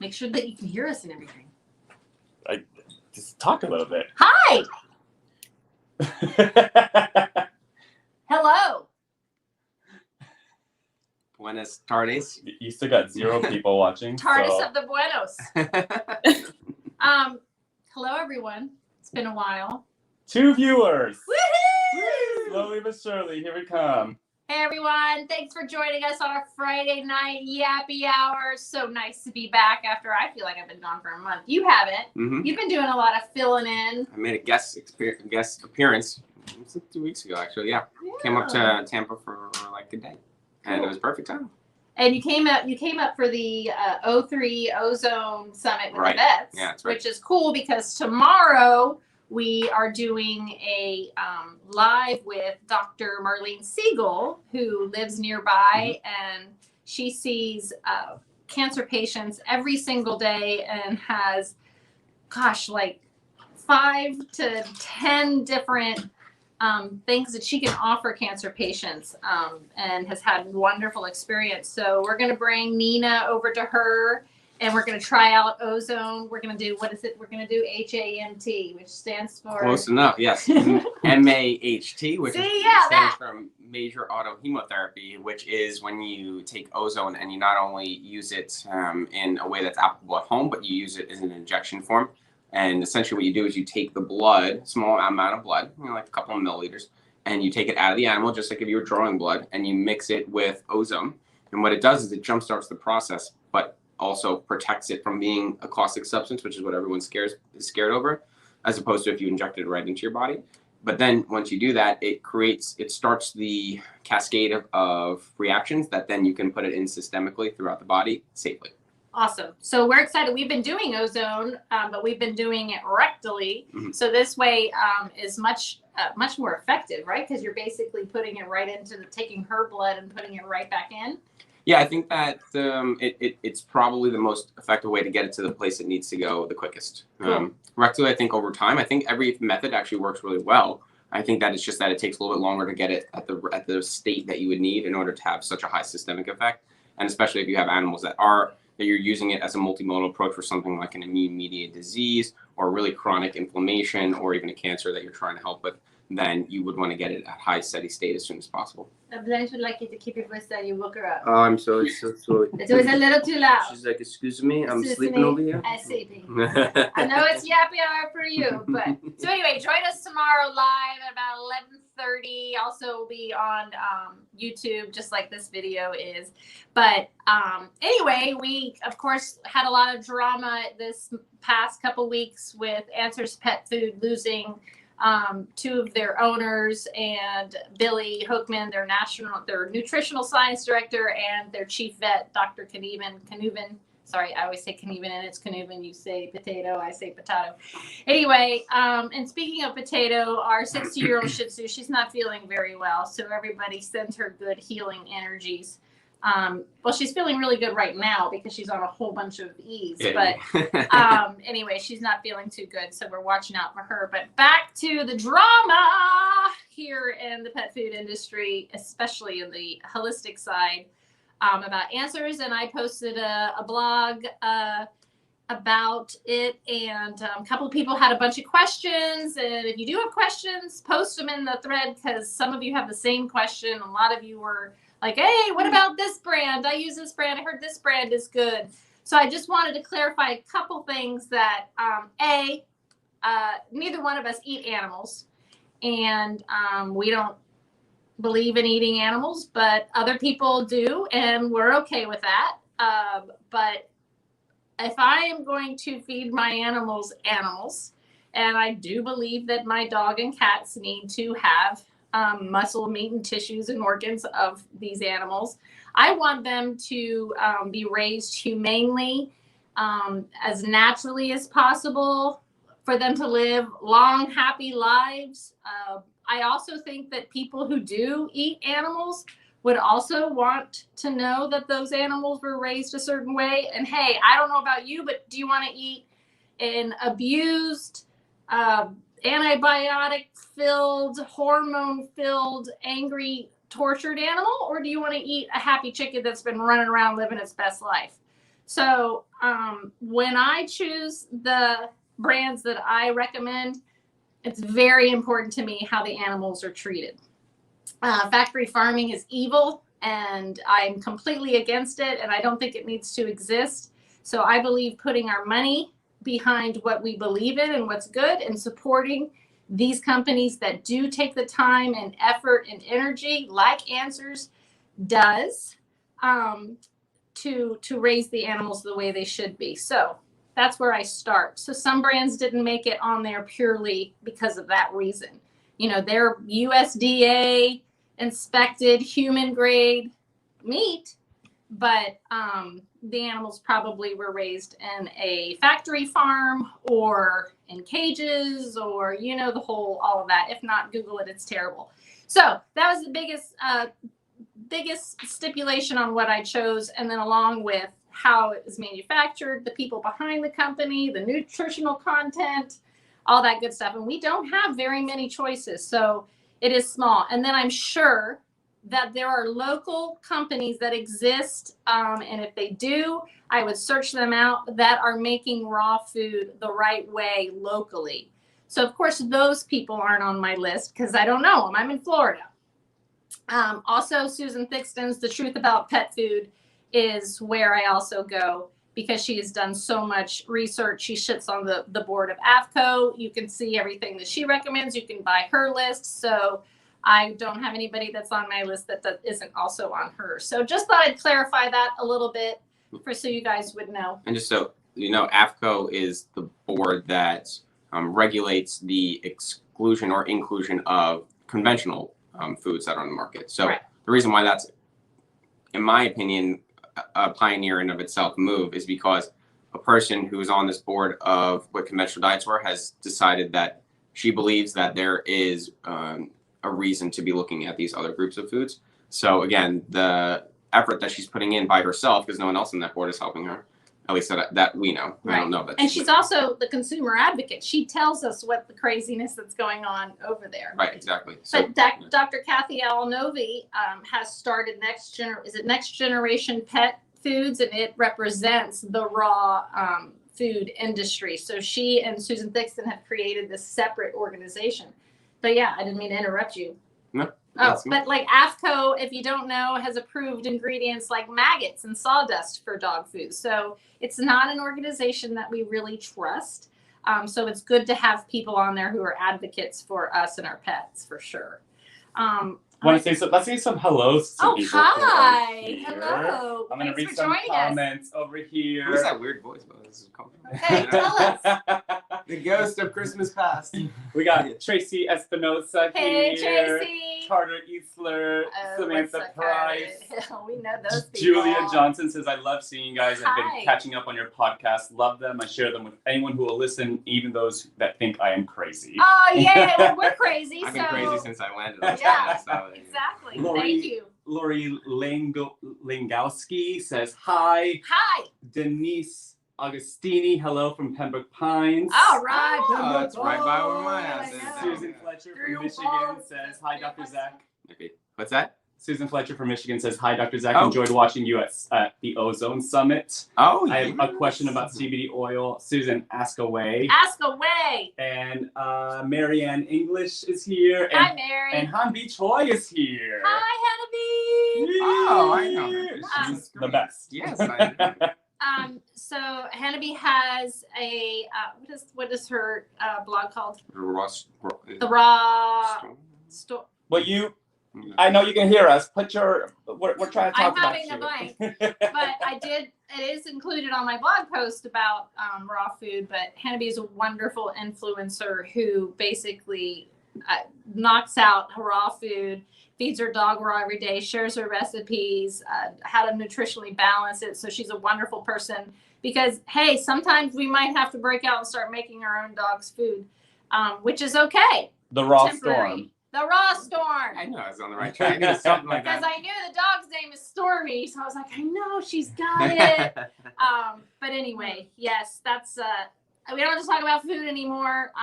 Make sure that you can hear us and everything. Just talk a little bit. Hi! Hello! Buenas tardes. You still got 0 people watching. TARDIS of the Buenos. Hello, everyone. It's been a while. 2 viewers. Woohoo! Slowly but surely, here we come. Hey, everyone. Thanks for joining us on a Friday night yappy hour. So nice to be back after I feel like I've been gone for a month. You haven't. Mm-hmm. You've been doing a lot of filling in. I made a guest appearance 2 weeks ago, actually. Yeah. Came up to Tampa for like a day. And it was perfect time. And you came up for the O3 Ozone Summit with the vets, yeah, that's right. Which is cool because tomorrow we are doing a live with Dr. Marlene Siegel, who lives nearby, and she sees cancer patients every single day and has, like 5 to 10 different things that she can offer cancer patients, and has had wonderful experience. So we're going to bring Nina over to her, and we're going to try out ozone. We're going to do, what is it? We're going to do HAMT, which stands for... Close enough, yes. MAHT, which stands for major autohemotherapy, which is when you take ozone and you not only use it in a way that's applicable at home, but you use it as an injection form. And essentially what you do is you take the blood, small amount of blood, like a couple of milliliters, and you take it out of the animal, just like if you were drawing blood, and you mix it with ozone. And what it does is it jumpstarts the process, but also protects it from being a caustic substance, which is what everyone is scared over, as opposed to if you injected it right into your body. But then once you do that, it starts the cascade of reactions that then you can put it in systemically throughout the body safely. Awesome. So we're excited. We've been doing ozone, but we've been doing it rectally. Mm-hmm. So this way is much more effective, right? Because you're basically putting it right into taking her blood and putting it right back in. Yeah, I think that it's probably the most effective way to get it to the place it needs to go the quickest. Cool. Rectally, I think over time, I think every method actually works really well. I think that it's just that it takes a little bit longer to get it at the state that you would need in order to have such a high systemic effect. And especially if you have animals that you're using it as a multimodal approach for something like an immune-mediated disease or really chronic inflammation or even a cancer that you're trying to help with, then you would want to get it at high steady state as soon as possible. Blanche would like you to keep your voice down. You woke her up. Oh, I'm so It's always a little too loud. She's like, excuse me, I'm sleeping over here. I'm sleeping. I know it's yappy hour for you, but so anyway, join us tomorrow live at about 11:30. Also, we'll be on YouTube, just like this video is. But anyway, we of course had a lot of drama this past couple weeks with Answers Pet Food losing 2 of their owners, and Billy Hoekman, their nutritional science director, and their chief vet, Dr. Knuven. Sorry, I always say Knuven and it's Knuven. You say potato, I say potato. Anyway, and speaking of potato, our 60-year-old Shih Tzu, she's not feeling very well, so everybody sends her good healing energies. Well, she's feeling really good right now because she's on a whole bunch of E's, but anyway, she's not feeling too good, so we're watching out for her. But back to the drama here in the pet food industry, especially in the holistic side, about Answers, and I posted a blog about it, and a couple of people had a bunch of questions, and if you do have questions, post them in the thread, because some of you have the same question. A lot of you were like, hey, what about this brand? I use this brand. I heard this brand is good. So I just wanted to clarify a couple things that, neither one of us eat animals. And we don't believe in eating animals, but other people do, and we're okay with that. But if I am going to feed my animals, and I do believe that my dog and cats need to have muscle, meat, and tissues and organs of these animals, I want them to be raised humanely, as naturally as possible, for them to live long, happy lives. I also think that people who do eat animals would also want to know that those animals were raised a certain way. And hey, I don't know about you, but do you want to eat an abused, antibiotic-filled, hormone-filled, angry, tortured animal? Or do you want to eat a happy chicken that's been running around living its best life? So when I choose the brands that I recommend, it's very important to me how the animals are treated. Factory farming is evil, and I'm completely against it, and I don't think it needs to exist. So I believe putting our money behind what we believe in and what's good, and supporting these companies that do take the time and effort and energy, like Answers does, to raise the animals the way they should be. So that's where I start. So some brands didn't make it on there purely because of that reason. You know, they're USDA inspected human grade meat, but the animals probably were raised in a factory farm or in cages, or, you know, the whole, all of that. If not, Google it, it's terrible. So that was the biggest stipulation on what I chose, and then along with how it was manufactured, the people behind the company, the nutritional content, all that good stuff. And we don't have very many choices, so it is small. And then I'm sure that there are local companies that exist, and if they do, I would search them out, that are making raw food the right way locally. So of course those people aren't on my list because I don't know them. I'm in Florida. Also, Susan Thixton's The Truth About Pet Food is where I also go, because she has done so much research. She sits on the board of AFCO. You can see everything that she recommends. You can buy her list. So I don't have anybody that's on my list that isn't also on hers. So just thought I'd clarify that a little bit so you guys would know. And just so you know, AFCO is the board that regulates the exclusion or inclusion of conventional foods that are on the market. So right. The reason why that's, in my opinion, a pioneer in of itself move is because a person who is on this board of what conventional diets were has decided that she believes that there is a reason to be looking at these other groups of foods. So again, the effort that she's putting in by herself, because no one else on that board is helping her, at least that we know. Right. I don't know. And she's also the consumer advocate. She tells us what the craziness that's going on over there. Right, exactly. So, but Dr. Kathy Alnovi has started Next Generation Pet Foods, and it represents the raw food industry. So she and Susan Thixton have created this separate organization. But yeah, I didn't mean to interrupt you. No. Oh, but like AFCO, if you don't know, has approved ingredients like maggots and sawdust for dog food. So it's not an organization that we really trust. So it's good to have people on there who are advocates for us and our pets, for sure. Let's say some hellos to people. Hi. Here. Hello. I'm going to read Thanks for some joining comments over here. who's that weird voice? This is Okay, tell us. The ghost of Christmas past. We got Tracy Espinosa Hey, here. Tracy. Carter Eastler, Samantha Price. We know those people. Julia Johnson says, I love seeing you guys. I've Hi. been catching up on your podcast. Love them. I share them with anyone who will listen, even those that think I am crazy. Oh, yeah. Well, we're crazy. I've been crazy since I landed. Yeah, So, exactly. Lori- Thank you. Lori Langowski says, hi. Hi. Denise Agostini, hello from Pembroke Pines. All right. Oh, that's right by where my house I is. know. Susan Fletcher Through from Michigan walls. says, hi, Dr. Zach. Okay. What's that? Susan Fletcher from Michigan says, hi, Dr. Zach. Oh. Enjoyed watching you at the Ozone Summit. Oh, I have a question about CBD oil. Susan, ask away. Ask away. And Marianne English is here. And, Hi, Mary. and Hanbi Choi is here. Hi, Hannah. Oh, I know her. She's the best. Yes, I know. So Hannah has a what is her blog called? The Raw Store. Well, I know you can hear us. We're trying to talk I'm about having you. a blank, but it is included on my blog post about raw food. But Hannah is a wonderful influencer who basically knocks out raw food, feeds her dog raw every day, shares her recipes, how to nutritionally balance it. So she's a wonderful person because, hey, sometimes we might have to break out and start making our own dog's food, which is okay. The Raw Temporary. Storm. The Raw Storm. I know I was on the right track. It was something like Because that. I knew the dog's name is Stormy, so I was like, I know she's got it. But anyway, yes, that's we don't just talk about food anymore.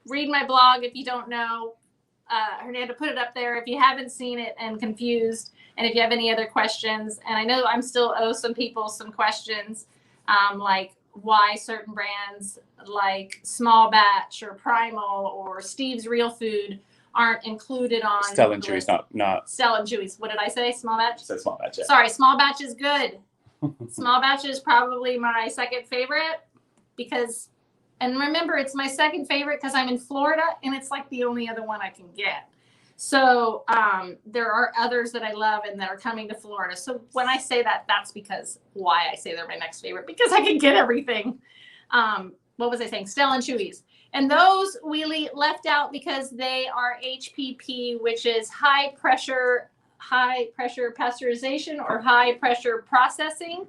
Read my blog if you don't know. Hernando put it up there if you haven't seen it and confused. And if you have any other questions, and I know I'm still owe some people some questions, like why certain brands like Small Batch or Primal or Steve's Real Food aren't included on Stella and Chewy's not. Stella and Chewy's. What did I say? Small Batch? Said Small Batch. Yeah. Sorry, Small Batch is good. Small Batch is probably my second favorite because, and remember, it's my second favorite because I'm in Florida and it's like the only other one I can get. So there are others that I love and that are coming to Florida. So when I say that, that's because why I say they're my next favorite, because I can get everything. What was I saying? Stella and Chewy's. And those we left out because they are HPP, which is high pressure pasteurization or high pressure processing,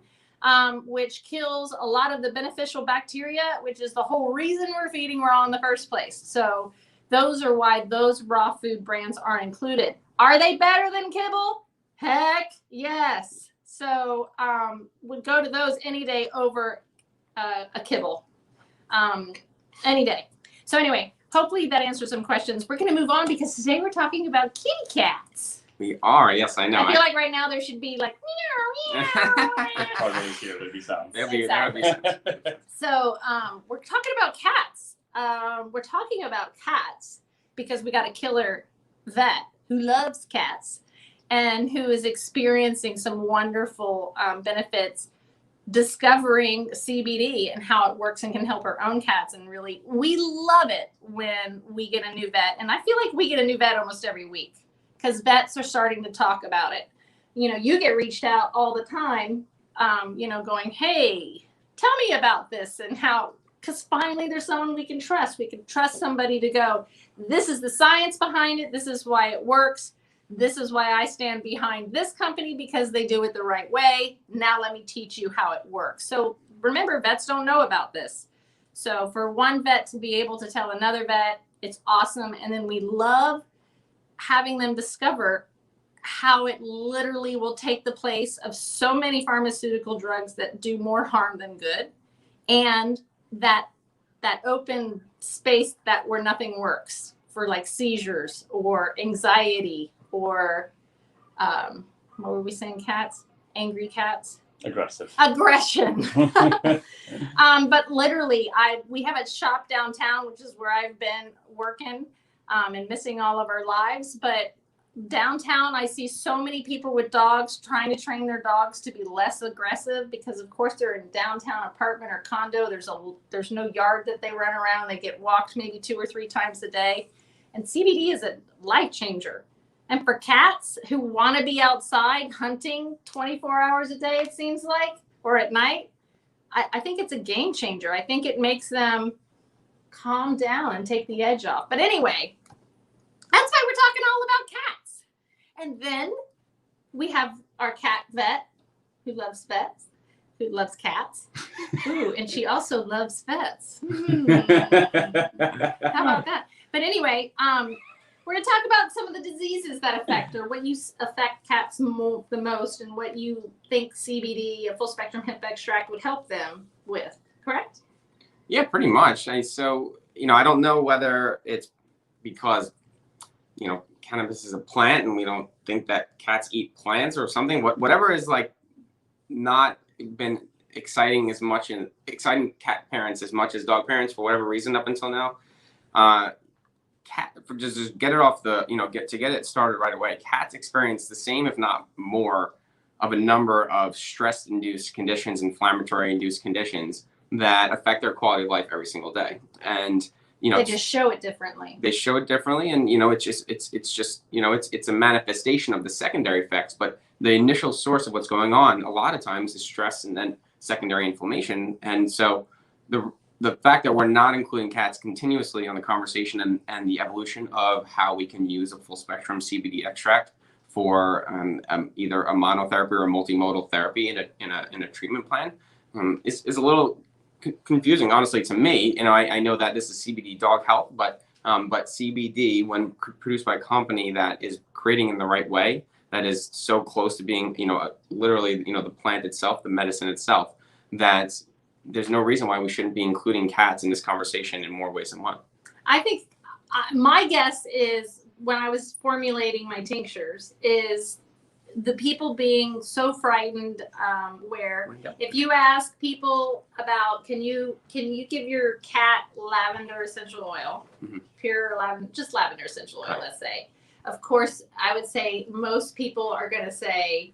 which kills a lot of the beneficial bacteria, which is the whole reason we're feeding raw in the first place. So those are why those raw food brands aren't included. Are they better than kibble? Heck yes. So would go to those any day over a kibble, any day. So anyway, hopefully that answers some questions. We're going to move on because today we're talking about kitty cats. We are, yes, I know. I feel like right now there should be like meow, meow. Oh, really cute. There'd be sounds. There'll be sounds. So we're talking about cats. We're talking about cats because we got a killer vet who loves cats and who is experiencing some wonderful benefits, discovering CBD and how it works and can help our own cats. And really, we love it when we get a new vet. And I feel like we get a new vet almost every week because vets are starting to talk about it. You know, you get reached out all the time, you know, going, hey, tell me about this and how, because finally there's someone we can trust. We can trust somebody to go, this is the science behind it. This is why it works. This is why I stand behind this company because they do it the right way. Now let me teach you how it works. So remember, vets don't know about this. So for one vet to be able to tell another vet, it's awesome. And then we love having them discover how it literally will take the place of so many pharmaceutical drugs that do more harm than good. And that open space that where nothing works for like seizures or anxiety or what were we saying? Cats, angry cats, aggression. But literally, we have a shop downtown, which is where I've been working and missing all of our lives. But downtown, I see so many people with dogs trying to train their dogs to be less aggressive because, of course, they're in downtown apartment or condo. There's no yard that they run around. They get walked maybe 2 or 3 times a day. And CBD is a life changer. And for cats who want to be outside hunting 24 hours a day, it seems like, or at night, I think it's a game changer. I think it makes them calm down and take the edge off. But anyway, that's why we're talking all about cats. And then we have our cat vet who loves vets, who loves cats. Ooh, and she also loves vets. How about that? But anyway, we're going to talk about some of the diseases that affect or what you affect cats the most and what you think CBD, a full spectrum hemp extract, would help them with, correct? Yeah, pretty much. So, you know, I don't know whether it's because, you know, cannabis is a plant and we don't think that cats eat plants or something. Whatever is like not been exciting cat parents as much as dog parents for whatever reason up until now. Just get it off the, you know, get it started right away. Cats experience the same, if not more, of a number of stress-induced conditions, inflammatory-induced conditions that affect their quality of life every single day. And, you know, they just show it differently. They show it differently, and you know, it's just you know, it's a manifestation of the secondary effects. But the initial source of what's going on a lot of times is stress and then secondary inflammation. And so the fact that we're not including cats continuously on the conversation and the evolution of how we can use a full spectrum CBD extract for either a monotherapy or a multimodal therapy in a treatment plan is a little confusing, honestly, to me. You know, I know that this is CBD dog health, but CBD, when produced by a company that is creating in the right way, that is so close to being, you know, literally, you know, the plant itself, the medicine itself, that there's no reason why we shouldn't be including cats in this conversation in more ways than one. I think my guess is when I was formulating my tinctures is the people being so frightened, where if you ask people about, can you give your cat lavender essential oil, pure lavender, just lavender essential oil, let's say. Of course, I would say most people are going to say,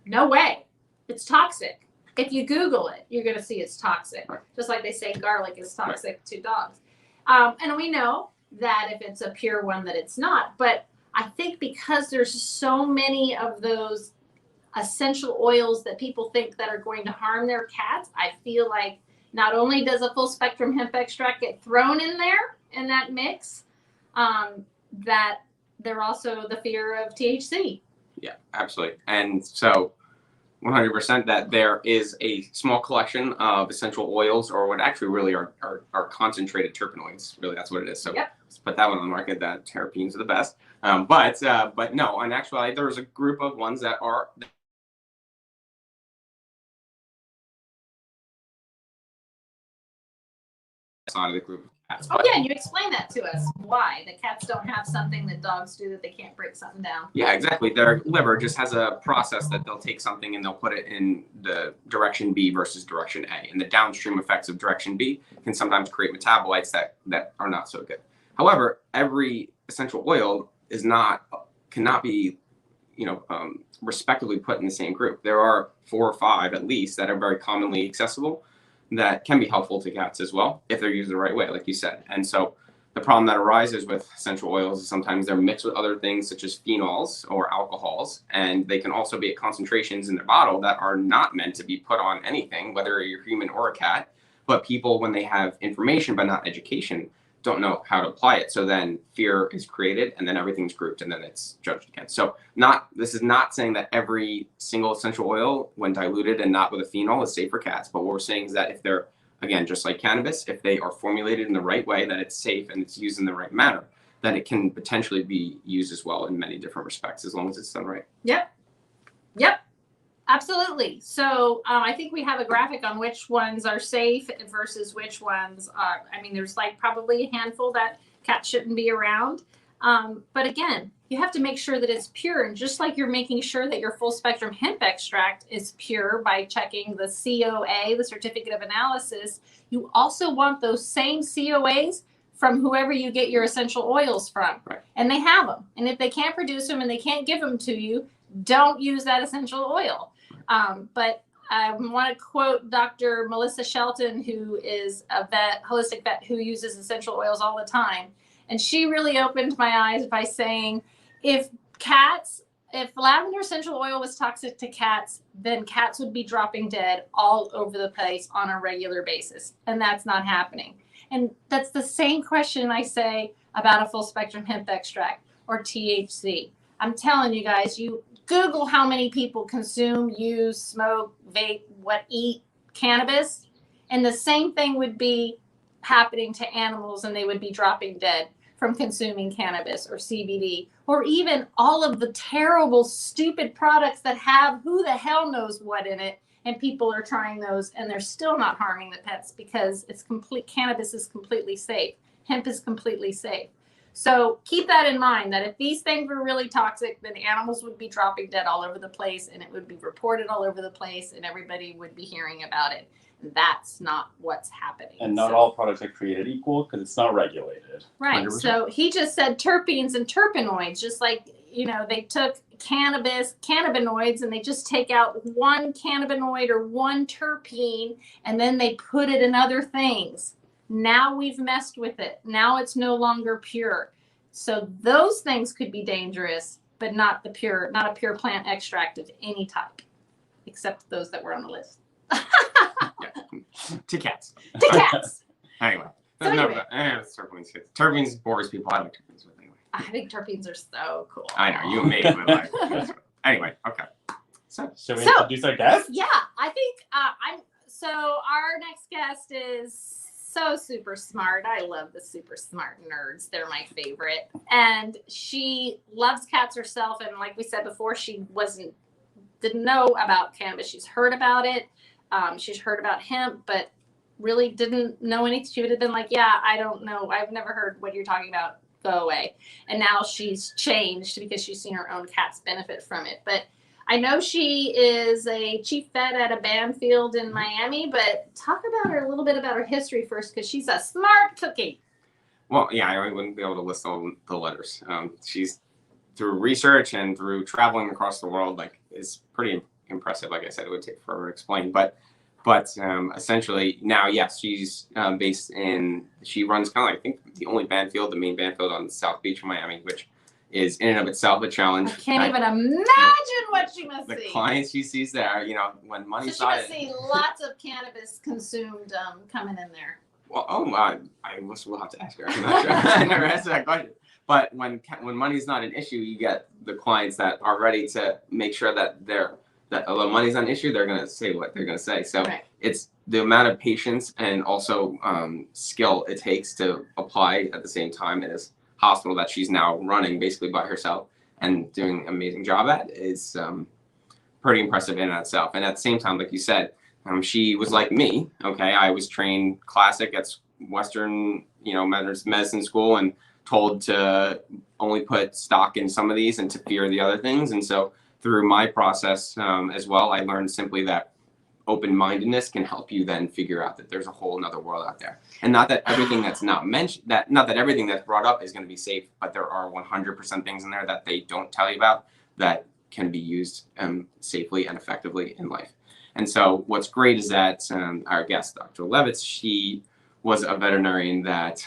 no way, it's toxic. If you Google it, you're going to see it's toxic. Just like they say garlic is toxic to dogs. And we know that if it's a pure one that it's not. But I think because there's so many of those essential oils that people think that are going to harm their cats, I feel like not only does a full spectrum hemp extract get thrown in there in that mix, that they're also the fear of THC. Yeah, absolutely. And so 100% that there is a small collection of essential oils, or what actually really are concentrated terpenoids. Really, that's what it is. So let's put that one on the market, that terpenes are the best. But no, in actuality, there's a group of ones that are out of the group of cats. Oh yeah, and you explain that to us. Why the cats don't have something that dogs do, that they can't break something down. Yeah, exactly. Their liver just has a process that they'll take something and they'll put it in the direction B versus direction A. And the downstream effects of direction B can sometimes create metabolites that are not so good. However, every essential oil cannot be, respectively put in the same group. There are 4 or 5 at least that are very commonly accessible that can be helpful to cats as well if they're used the right way, like you said. And so the problem that arises with essential oils is sometimes they're mixed with other things such as phenols or alcohols, and they can also be at concentrations in their bottle that are not meant to be put on anything, whether you're human or a cat. But people, when they have information but not education, don't know how to apply it. So then fear is created, and then everything's grouped, and then it's judged against. So this is not saying that every single essential oil, when diluted and not with a phenol, is safe for cats. But what we're saying is that if they're, again, just like cannabis, if they are formulated in the right way, that it's safe and it's used in the right manner, that it can potentially be used as well in many different respects, as long as it's done right. Yep. Absolutely. So I think we have a graphic on which ones are safe versus which ones are. I mean, there's like probably a handful that cats shouldn't be around. But again, you have to make sure that it's pure. And just like you're making sure that your full spectrum hemp extract is pure by checking the COA, the certificate of analysis, you also want those same COAs from whoever you get your essential oils from. Right. And they have them. And if they can't produce them and they can't give them to you, don't use that essential oil. But I want to quote Dr. Melissa Shelton, who is a holistic vet who uses essential oils all the time. And she really opened my eyes by saying, if lavender essential oil was toxic to cats, then cats would be dropping dead all over the place on a regular basis. And that's not happening. And that's the same question I say about a full spectrum hemp extract or THC. I'm telling you guys, you Google how many people consume, use, smoke, vape, eat cannabis, and the same thing would be happening to animals, and they would be dropping dead from consuming cannabis or CBD, or even all of the terrible, stupid products that have who the hell knows what in it, and people are trying those, and they're still not harming the pets because cannabis is completely safe. Hemp is completely safe. So keep that in mind, that if these things were really toxic, then animals would be dropping dead all over the place, and it would be reported all over the place, and everybody would be hearing about it. And that's not what's happening. And not all products are created equal because it's not regulated. Right. 100%. So he just said terpenes and terpenoids, just like, they took cannabinoids, and they just take out one cannabinoid or one terpene, and then they put it in other things. Now we've messed with it. Now it's no longer pure. So those things could be dangerous, but not a pure plant extract of any type, except those that were on the list. To cats. To cats. Anyway. So anyway. Terpenes bores people. I like terpenes. Anyway. I think terpenes are so cool. I know, you and me. Anyway, okay. So, should we introduce our guest? Yeah, I think so our next guest is so super smart. I love the super smart nerds. They're my favorite. And she loves cats herself. And like we said before, she didn't know about cannabis. She's heard about it. She's heard about hemp, but really didn't know anything. She would have been like, yeah, I don't know. I've never heard what you're talking about. go away. And now she's changed because she's seen her own cats benefit from it. But I know she is a chief vet at a Banfield in Miami, but talk about her a little bit about her history first, because she's a smart cookie. Well, yeah, I wouldn't be able to list all the letters. She's, through research and through traveling across the world, like, is pretty impressive. Like I said, it would take forever to explain, but essentially now, yes, she's based in, she runs kind of like, I think, the only Banfield, the main Banfield on South Beach in Miami, which is in and of itself a challenge. I can't even imagine what she must see. The clients she sees there, you know, when money's so she must see lots of cannabis consumed coming in there. Well, I will have to ask her. I'm not sure. I never answered that question. But when money's not an issue, you get the clients that are ready to make sure that although money's not an issue, they're gonna say what they're gonna say. So it's the amount of patience and also skill it takes to apply at the same time in this hospital that she's now running basically by herself and doing an amazing job at is pretty impressive in and of itself. And at the same time, like you said, she was like me. Okay, I was trained classic at Western, medicine school, and told to only put stock in some of these and to fear the other things. And so through my process as well, I learned simply that open-mindedness can help you then figure out that there's a whole nother world out there. And not that everything that's not mentioned, not that everything that's brought up is going to be safe, but there are 100% things in there that they don't tell you about that can be used safely and effectively in life. And so what's great is that our guest, Dr. Levitz, she was a veterinarian that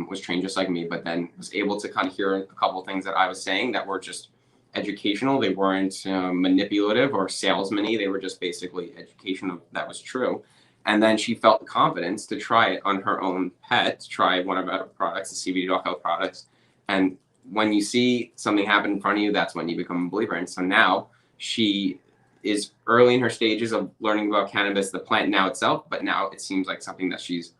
was trained just like me, but then was able to kind of hear a couple of things that I was saying that were just educational. They weren't manipulative or salesman-y. They were just basically educational. That was true. And then she felt the confidence to try it on her own pet, to try one of our products, the CBD dog health products. And when you see something happen in front of you, that's when you become a believer. And so now she is early in her stages of learning about cannabis, the plant now itself, but now it seems like something that she's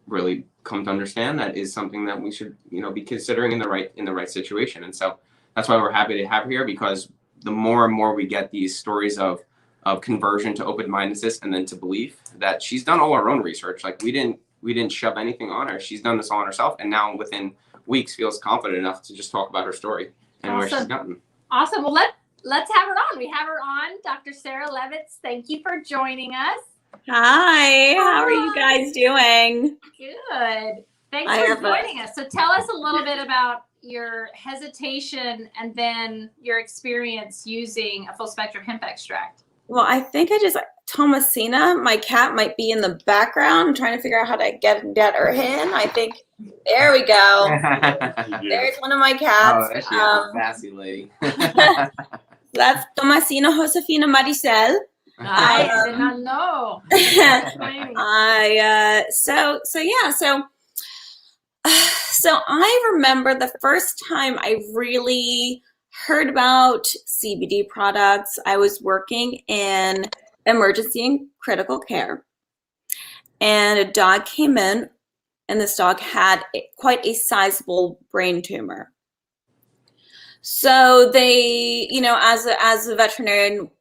really come to understand that is something that we should, be considering in the right situation. And so that's why we're happy to have her here, because the more and more we get these stories of conversion to open-mindedness and then to belief, that she's done all her own research. Like we didn't shove anything on her. She's done this all on herself, and now within weeks feels confident enough to just talk about her story and where she's gotten. Awesome. Well, let's have her on. We have her on, Dr. Sarah Levitz. Thank you for joining us. Hi. How are you guys doing? Good. Thanks for joining us. So tell us a little bit about your hesitation and then your experience using a full spectrum hemp extract. Well, I think Thomasina, my cat, might be in the background. I'm trying to figure out how to get her in. I think, there we go. There's one of my cats. Oh, that's a sassy lady. That's Thomasina Josefina Maricel. I did not know. So I remember the first time I really heard about CBD products. I was working in emergency and critical care, and a dog came in, and this dog had quite a sizable brain tumor. So they, as a veterinarian,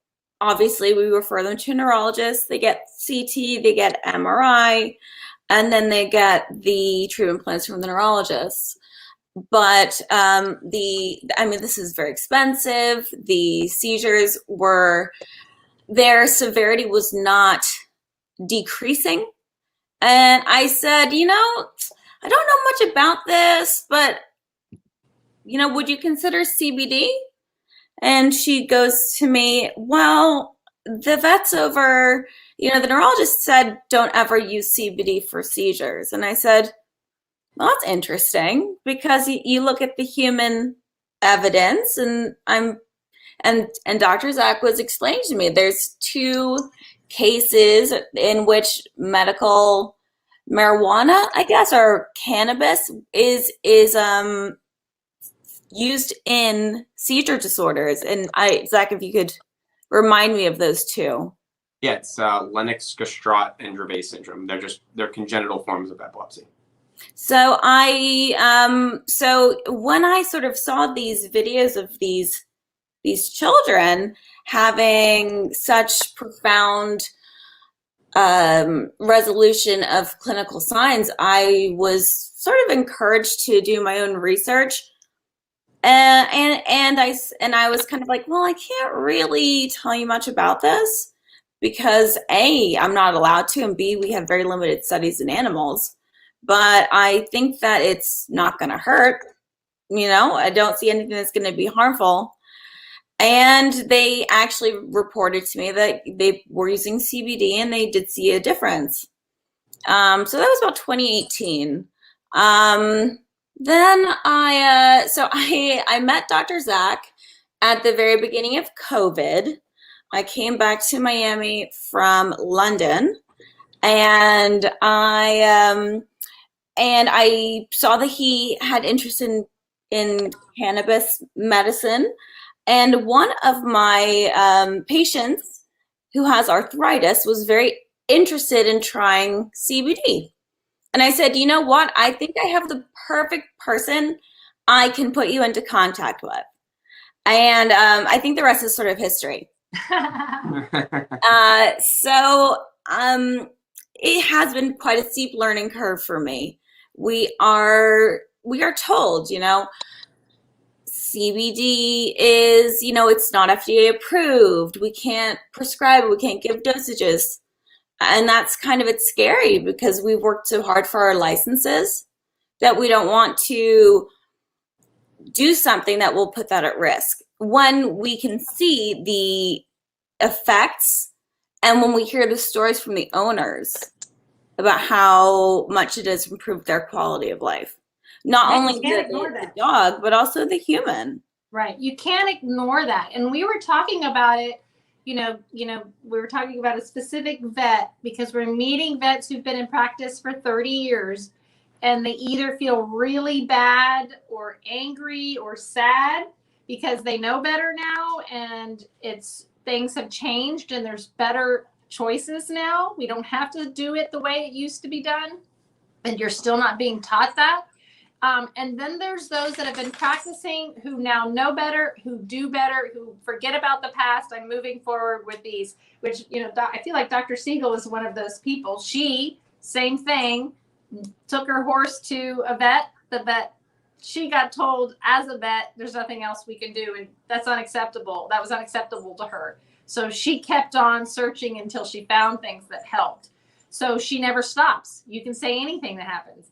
obviously we refer them to a neurologist. They get CT, they get MRI, and then they get the treatment plans from the neurologist. But this is very expensive. The seizures their severity was not decreasing. And I said, I don't know much about this, but, would you consider CBD? And she goes to me, well, the vets over, the neurologist said, don't ever use CBD for seizures. And I said, well, that's interesting, because you look at the human evidence, and Dr. Zac was explaining to me there's 2 cases in which medical marijuana, I guess, or cannabis is used in seizure disorders. And Zac, if you could remind me of those 2. Yeah, it's Lennox-Gastaut and Dravet syndrome. They're congenital forms of epilepsy. So so when I sort of saw these videos of these children having such profound resolution of clinical signs, I was sort of encouraged to do my own research. And I was kind of like, well, I can't really tell you much about this because A, I'm not allowed to, and B, we have very limited studies in animals. But I think that it's not going to hurt. I don't see anything that's going to be harmful. And they actually reported to me that they were using CBD and they did see a difference. So that was about 2018. Then I met Dr. Zac at the very beginning of COVID. I came back to Miami from London, and I saw that he had interest in cannabis medicine. And one of my patients who has arthritis was very interested in trying CBD. And I said, you know what? I think I have the perfect person I can put you into contact with. And I think the rest is sort of history. It has been quite a steep learning curve for me. We are told, CBD is, it's not FDA approved. We can't prescribe it. We can't give dosages. And that's it's scary because we've worked so hard for our licenses that we don't want to do something that will put that at risk. When we can see the effects and when we hear the stories from the owners about how much it has improved their quality of life. Not only the dog, but also the human. Right. You can't ignore that. And we were talking about it, we were talking about a specific vet because we're meeting vets who've been in practice for 30 years and they either feel really bad or angry or sad because they know better now and things have changed and there's better choices now. We don't have to do it the way it used to be done. And you're still not being taught that. And then there's those that have been practicing who now know better, who do better, who forget about the past. I'm moving forward with these, which, I feel like Dr. Siegel is one of those people. She, same thing, took her horse to a vet. The vet, she got told as a vet, there's nothing else we can do. And that's unacceptable. That was unacceptable to her. So she kept on searching until she found things that helped. So she never stops. You can say anything that happens.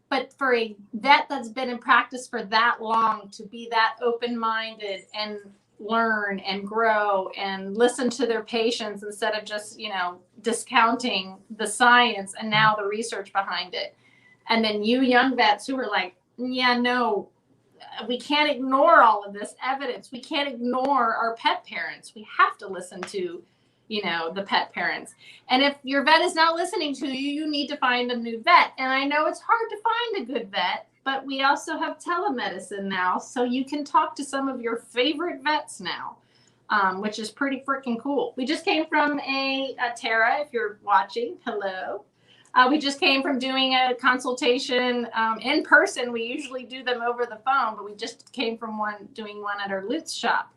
But for a vet that's been in practice for that long to be that open-minded and learn and grow and listen to their patients instead of just, discounting the science and now the research behind it. And then you young vets who are like, yeah, no, we can't ignore all of this evidence. We can't ignore our pet parents. We have to listen to the pet parents. And if your vet is not listening to you, you need to find a new vet. And I know it's hard to find a good vet, but we also have telemedicine now. So you can talk to some of your favorite vets now, which is pretty freaking cool. We just came from a Tara, if you're watching, hello. We just came from doing a consultation in person. We usually do them over the phone, but we just came from doing one at our Lutz shop.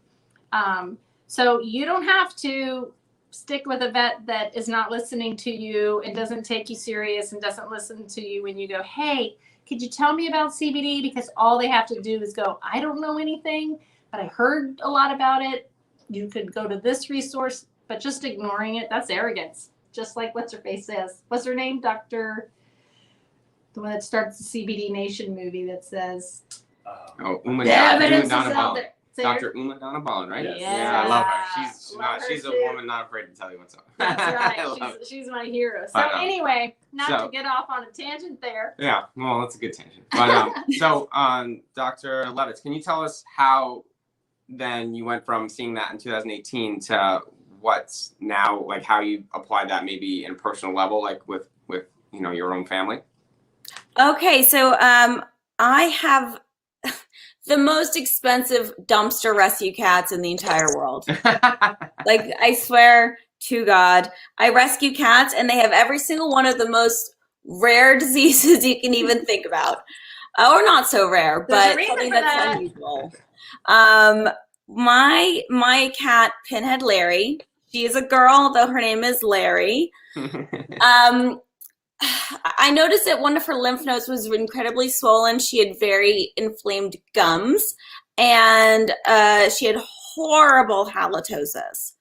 So you don't have to stick with a vet that is not listening to you and doesn't take you serious and doesn't listen to you when you go, hey, could you tell me about CBD? Because all they have to do is go, I don't know anything, but I heard a lot about it. You could go to this resource, but just ignoring it, that's arrogance. Just like what's her face says. What's her name? The one that starts the CBD Nation movie that says, Umana. Dr. Umana, right? Yes. Yeah, I love her. She's a woman not afraid to tell you what's up. That's right. She's my hero. So anyway, to get off on a tangent there. Yeah, well, that's a good tangent. But Dr. Levitz, can you tell us how then you went from seeing that in 2018 to what's now, like how you apply that maybe in a personal level, like with your own family? Okay, so I have the most expensive dumpster rescue cats in the entire world. Like, I swear to God, I rescue cats and they have every single one of the most rare diseases you can even think about. Or not so rare, but something that's unusual. My cat, Pinhead Larry, she is a girl, though her name is Larry. I noticed that one of her lymph nodes was incredibly swollen. She had very inflamed gums, and she had horrible halitosis.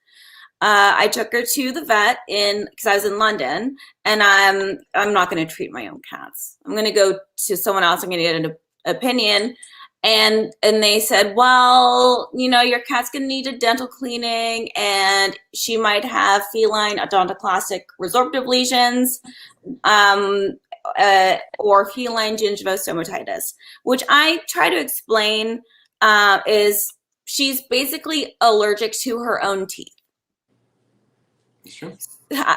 I took her to the vet because I was in London, and I'm not going to treat my own cats. I'm going to go to someone else. I'm going to get an opinion. And they said, well, your cat's going to need a dental cleaning, and she might have feline odontoclastic resorptive lesions, or feline gingivostomatitis, which I try to explain is she's basically allergic to her own teeth. Sure.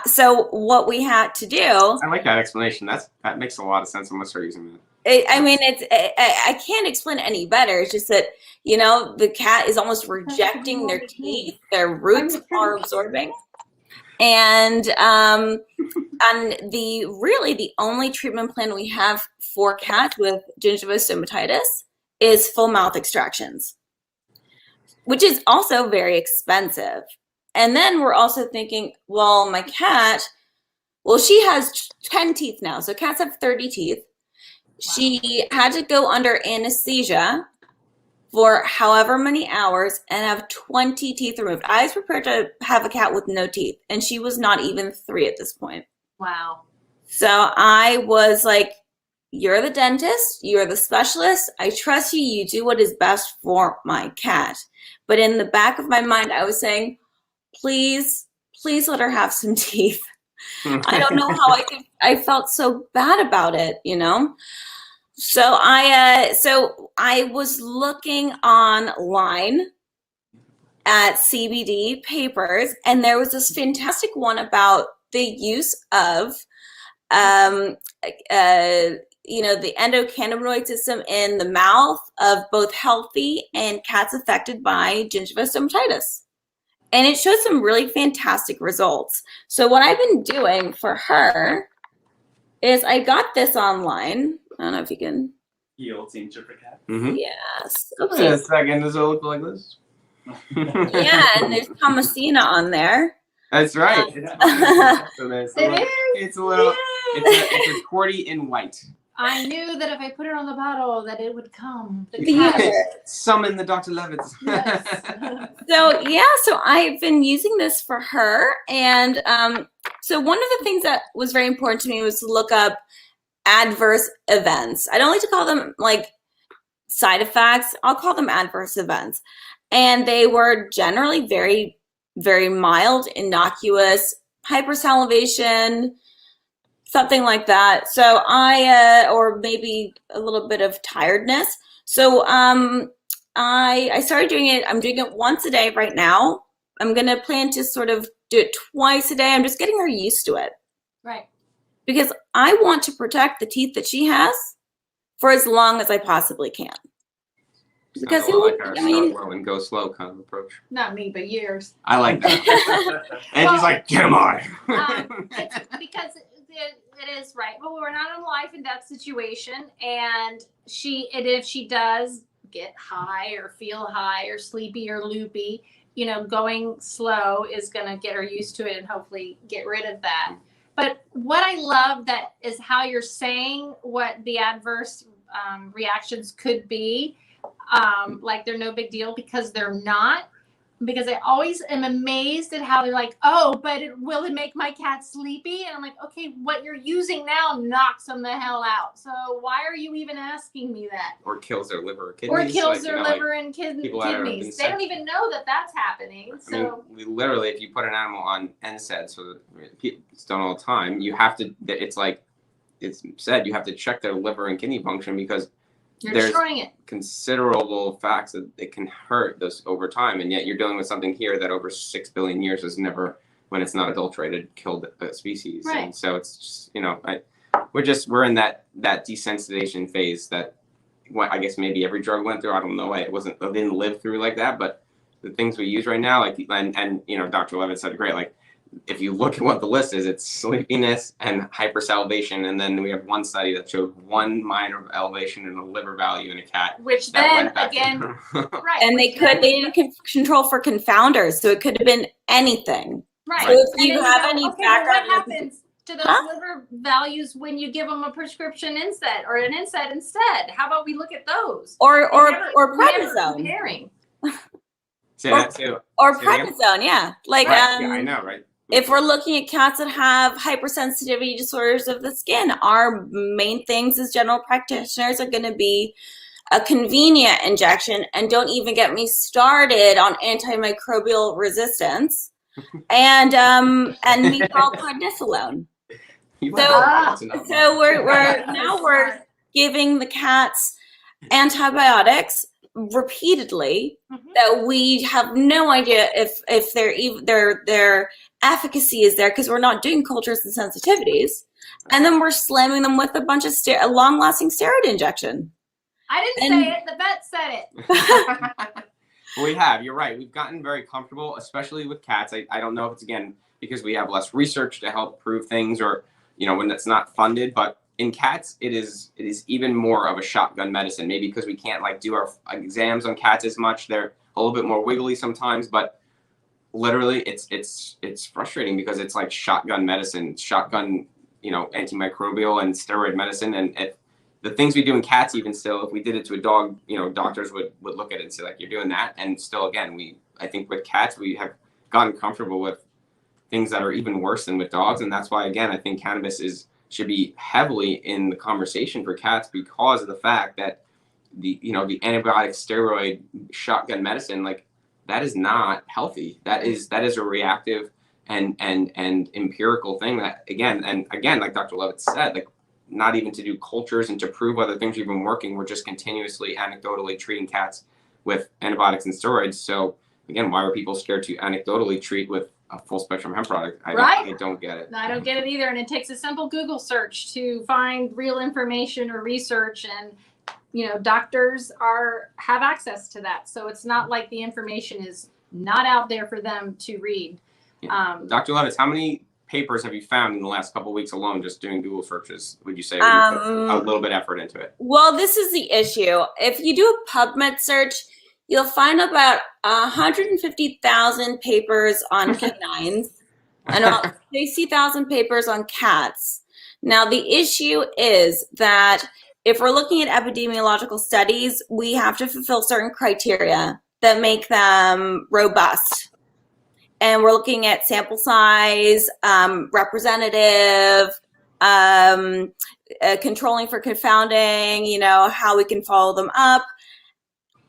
So what we had to do. I like that explanation. That makes a lot of sense. I'm gonna start using that. I can't explain it any better. It's just that, the cat is almost rejecting their teeth. Their roots are absorbing. And the only treatment plan we have for cats with gingivostomatitis is full mouth extractions, which is also very expensive. And then we're also thinking, well, my cat, she has 10 teeth now. So cats have 30 teeth. She had to go under anesthesia for however many hours and have 20 teeth removed. I was prepared to have a cat with no teeth, and she was not even 3 at this point. Wow. So I was like, you're the dentist, you're the specialist. I trust you. You do what is best for my cat. But in the back of my mind, I was saying, please let her have some teeth. I don't know how I felt so bad about it, So I was looking online at CBD papers, and there was this fantastic one about the use of the endocannabinoid system in the mouth of both healthy and cats affected by gingivostomatitis. And it showed some really fantastic results. So what I've been doing for her is I got this online. I don't know if you can. Yield tincture for cat. Mm-hmm. Yes. Wait a second. Does it look like this? Yeah, and there's Thomasina on there. That's right. It's a little. It's a QWERTY in white. I knew that if I put it on the bottle, that it would come. Summon the Dr. Levitz. Yes. So I've been using this for her, and so one of the things that was very important to me was to look up adverse events. I don't like to call them like side effects. I'll call them adverse events, and they were generally very, very mild, innocuous, hypersalivation, something like that. So or maybe a little bit of tiredness. So I started doing it. I'm doing it once a day right now. I'm going to plan to sort of do it twice a day. I'm just getting her used to it. Right. Because I want to protect the teeth that she has for as long as I possibly can. Because and go slow kind of approach. Not me, but yours. I like that. And she's like, get him on. Because it is right. But we're not in a life and death situation, and if she does get high or feel high or sleepy or loopy, going slow is going to get her used to it and hopefully get rid of that. But what I love that is how you're saying what the adverse reactions could be, like they're no big deal, because they're not. Because I always am amazed at how they're like, oh, but will it make my cat sleepy? And I'm like, okay, what you're using now knocks them the hell out. So why are you even asking me that? Or kills their liver or kidneys. Or kills their liver and kidneys. They don't even know that that's happening. So I mean, literally, if you put an animal on NSAID, so people, it's done all the time, you have to, it's like it's said, you have to check their liver and kidney function, because you're there's destroying it. Considerable facts that it can hurt this over time, and yet you're dealing with something here that over 6 billion years has never, when it's not adulterated, killed a species. Right. And so it's just, we're in that desensitization phase that I guess maybe every drug went through. I don't know. I didn't live through like that, but the things we use right now, like and Dr. Levitz said it great. Like, if you look at what the list is, it's sleepiness and hypersalivation, and then we have one study that showed one minor elevation in the liver value in a cat. Which then again, right? And they didn't control for confounders, so it could have been anything. Right. So if you have any background, what happens? to those liver values when you give them a prescription NSAID or an NSAID instead? How about we look at those? Or prednisone. Comparing. Or prednisone, yeah. Like, right. Yeah, I know, right? If we're looking at cats that have hypersensitivity disorders of the skin, our main things as general practitioners are going to be a convenient injection, and don't even get me started on antimicrobial resistance, and methylprednisolone. So we're giving the cats antibiotics repeatedly that we have no idea if their efficacy is there, because we're not doing cultures and sensitivities, and then we're slamming them with a bunch of a long-lasting steroid injection. I didn't say it. The vet said it. We have. You're right. We've gotten very comfortable, especially with cats. I don't know if it's, again, because we have less research to help prove things, or, when it's not funded. But in cats, it is even more of a shotgun medicine. Maybe because we can't do our exams on cats as much. They're a little bit more wiggly sometimes. But literally, it's frustrating because it's like shotgun medicine, shotgun, antimicrobial and steroid medicine, and the things we do in cats, even still, if we did it to a dog, doctors would look at it and say, you're doing that. And still, again, I think with cats, we have gotten comfortable with things that are even worse than with dogs. And that's why, again, I think cannabis should be heavily in the conversation for cats, because of the fact that the antibiotic steroid shotgun medicine, that is not healthy. That is a reactive and empirical thing that, again, like Dr. Levitz said, not even to do cultures and to prove whether things are even working. We're just continuously anecdotally treating cats with antibiotics and steroids. So again, why are people scared to anecdotally treat with a full spectrum hemp product? I don't get it. No, I don't get it either. And it takes a simple Google search to find real information or research, and doctors have access to that. So it's not like the information is not out there for them to read. Yeah. Dr. Levitz, how many papers have you found in the last couple of weeks alone just doing Google searches, would you say, when you put a little bit of effort into it? Well, this is the issue. If you do a PubMed search, you'll find about 150,000 papers on canines and about 60,000 papers on cats. Now, the issue is that if we're looking at epidemiological studies, we have to fulfill certain criteria that make them robust. And we're looking at sample size, representative, controlling for confounding, how we can follow them up.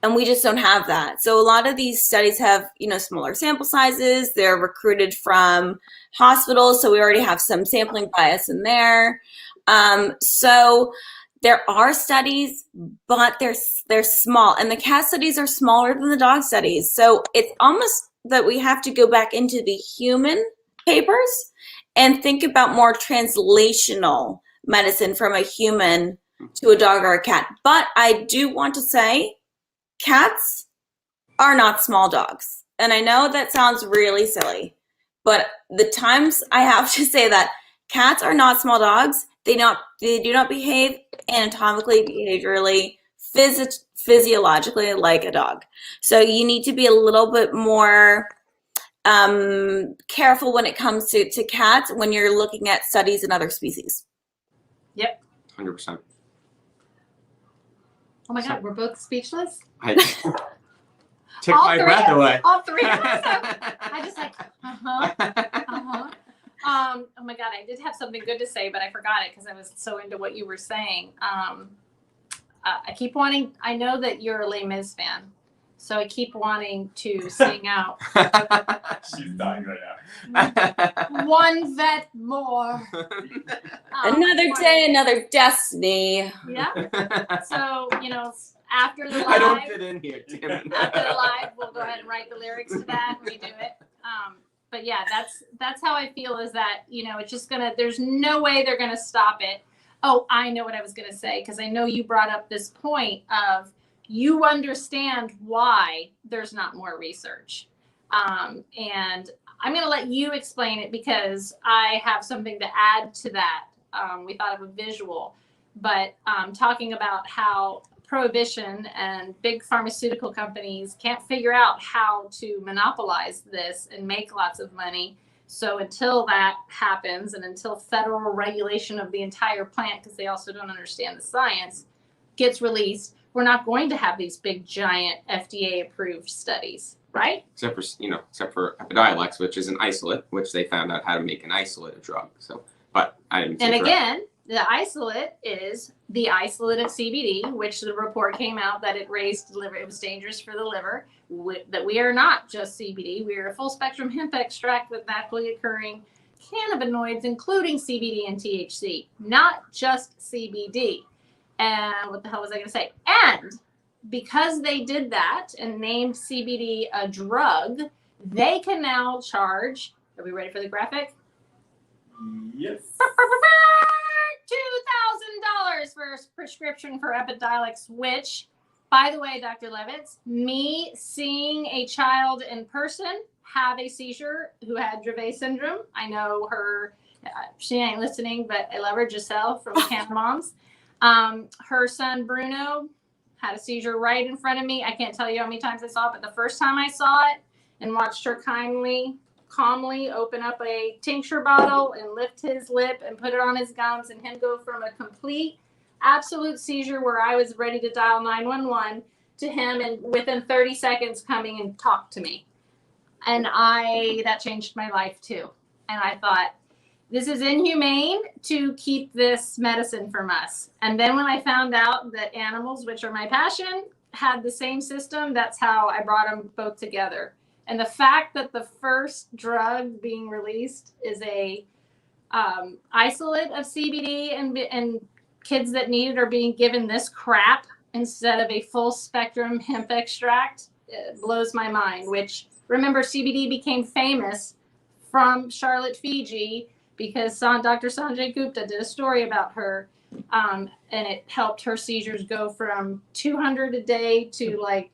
And we just don't have that. So a lot of these studies have, smaller sample sizes. They're recruited from hospitals, so we already have some sampling bias in there. So there are studies, but they're small. And the cat studies are smaller than the dog studies. So it's almost that we have to go back into the human papers and think about more translational medicine from a human to a dog or a cat. But I do want to say cats are not small dogs. And I know that sounds really silly, but the times I have to say that cats are not small dogs, they do not behave anatomically, behaviorally, physiologically like a dog. So you need to be a little bit more careful when it comes to cats when you're looking at studies in other species. Yep. 100%. Oh my God, we're both speechless? I took my breath away. All three of us. I just oh my God, I did have something good to say, but I forgot it because I was so into what you were saying. I keep wanting, I know that you're a Les Mis fan, so I keep wanting to sing out. She's dying right now. One vet more. Another day, another destiny. Yeah. So, after the live. I don't fit in here, damn it. After the live, we'll go ahead and write the lyrics to that and redo it. But yeah, that's how I feel, is that, it's just there's no way they're gonna stop it. Oh, I know what I was going to say, because I know you brought up this point of you understand why there's not more research. And I'm going to let you explain it because I have something to add to that. We thought of a visual, but talking about how prohibition and big pharmaceutical companies can't figure out how to monopolize this and make lots of money. So until that happens, and until federal regulation of the entire plant, because they also don't understand the science, gets released, we're not going to have these big giant FDA approved studies, right? Except for Epidiolex, which is an isolate, which they found out how to make an isolate of drug. So, but I didn't. And again, the isolate is the isolate of CBD, which the report came out that it raised the liver, it was dangerous for the liver. That we are not just CBD, we are a full spectrum hemp extract with naturally occurring cannabinoids, including CBD and THC, not just CBD. And what the hell was I going to say? And because they did that and named CBD a drug, they can now charge, are we ready for the graphic? Yes. $2,000 for a prescription for Epidiolex, which, by the way, Dr. Levitz, me seeing a child in person have a seizure who had Dravet syndrome. I know her, she ain't listening, but I love her, Giselle from Camp Moms. Her son, Bruno, had a seizure right in front of me. I can't tell you how many times I saw it, but the first time I saw it and watched her calmly open up a tincture bottle and lift his lip and put it on his gums, and him go from a complete, absolute seizure where I was ready to dial 911 to him, and within 30 seconds coming and talk to me. And that changed my life too. And I thought, this is inhumane to keep this medicine from us. And then when I found out that animals, which are my passion, had the same system, that's how I brought them both together. And the fact that the first drug being released is a isolate of CBD, and kids that need it are being given this crap instead of a full spectrum hemp extract, it blows my mind. Which, remember, CBD became famous from Charlotte, Fiji, because Dr. Sanjay Gupta did a story about her, and it helped her seizures go from 200 a day to like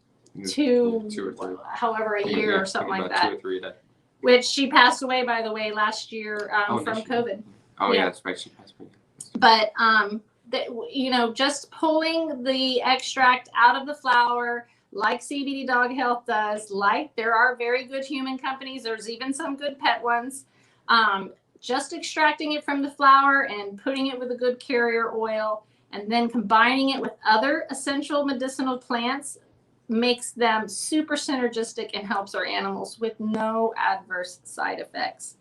two or three, however a year or something like that. 2 or 3 a day. Which she passed away, by the way, last year from COVID. Oh yeah, that's right. She passed away. But just pulling the extract out of the flower, like CBD Dog Health does, like there are very good human companies. There's even some good pet ones. Just extracting it from the flower and putting it with a good carrier oil, and then combining it with other essential medicinal plants makes them super synergistic and helps our animals with no adverse side effects.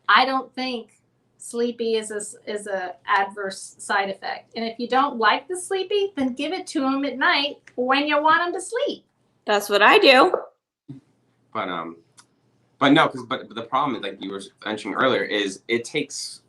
I don't think sleepy is a adverse side effect. And if you don't like the sleepy, then give it to them at night when you want them to sleep. That's what I do. But no, but the problem is, like you were mentioning earlier, is it takes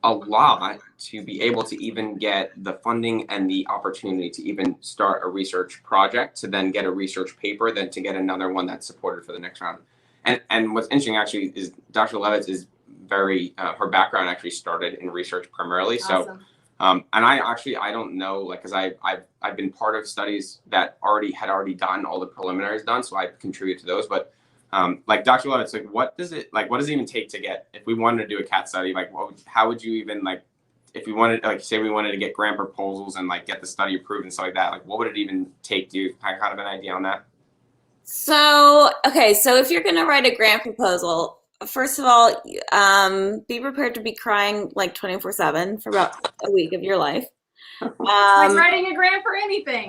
a lot to be able to even get the funding and the opportunity to even start a research project, to then get a research paper, then to get another one that's supported for the next round. And what's interesting actually is Dr. Levitz is very, her background actually started in research primarily. Awesome. So, and I don't know, like, cause I've been part of studies that had already done all the preliminaries done. So I contribute to those, but like Dr. Levitz, like, what does it even take to get, if we wanted to do a cat study, like, how would you even, like, if we wanted, like, say we wanted to get grant proposals and like get the study approved and stuff like that, like, what would it even take? Do you have kind of an idea on that? So if you're going to write a grant proposal, first of all, be prepared to be crying like 24/7 for about a week of your life. Like writing a grant for anything.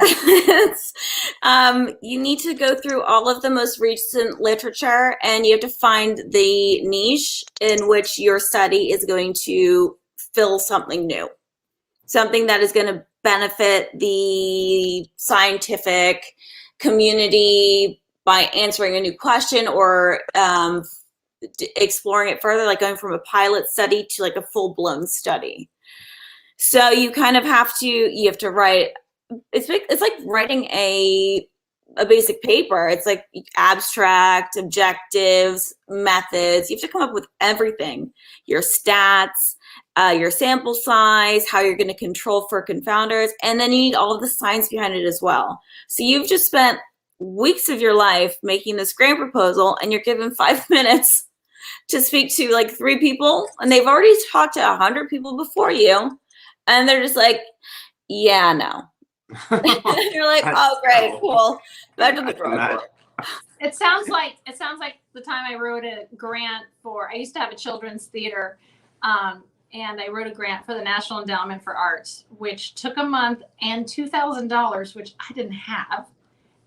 You need to go through all of the most recent literature, and you have to find the niche in which your study is going to fill something new, something that is going to benefit the scientific community by answering a new question or exploring it further, like going from a pilot study to like a full-blown study. So you kind of have to write, it's like writing a basic paper. It's like abstract, objectives, methods. You have to come up with everything, your stats, your sample size, how you're going to control for confounders, and then you need all of the science behind it as well. So you've just spent weeks of your life making this grant proposal, and you're given 5 minutes to speak to like 3 people, and they've already talked to 100 people before you. And they're just like, yeah, no. You're like, oh, great, cool. Back to the drawing board. It sounds like the time I wrote a grant I used to have a children's theater, and I wrote a grant for the National Endowment for Arts, which took a month and $2,000, which I didn't have.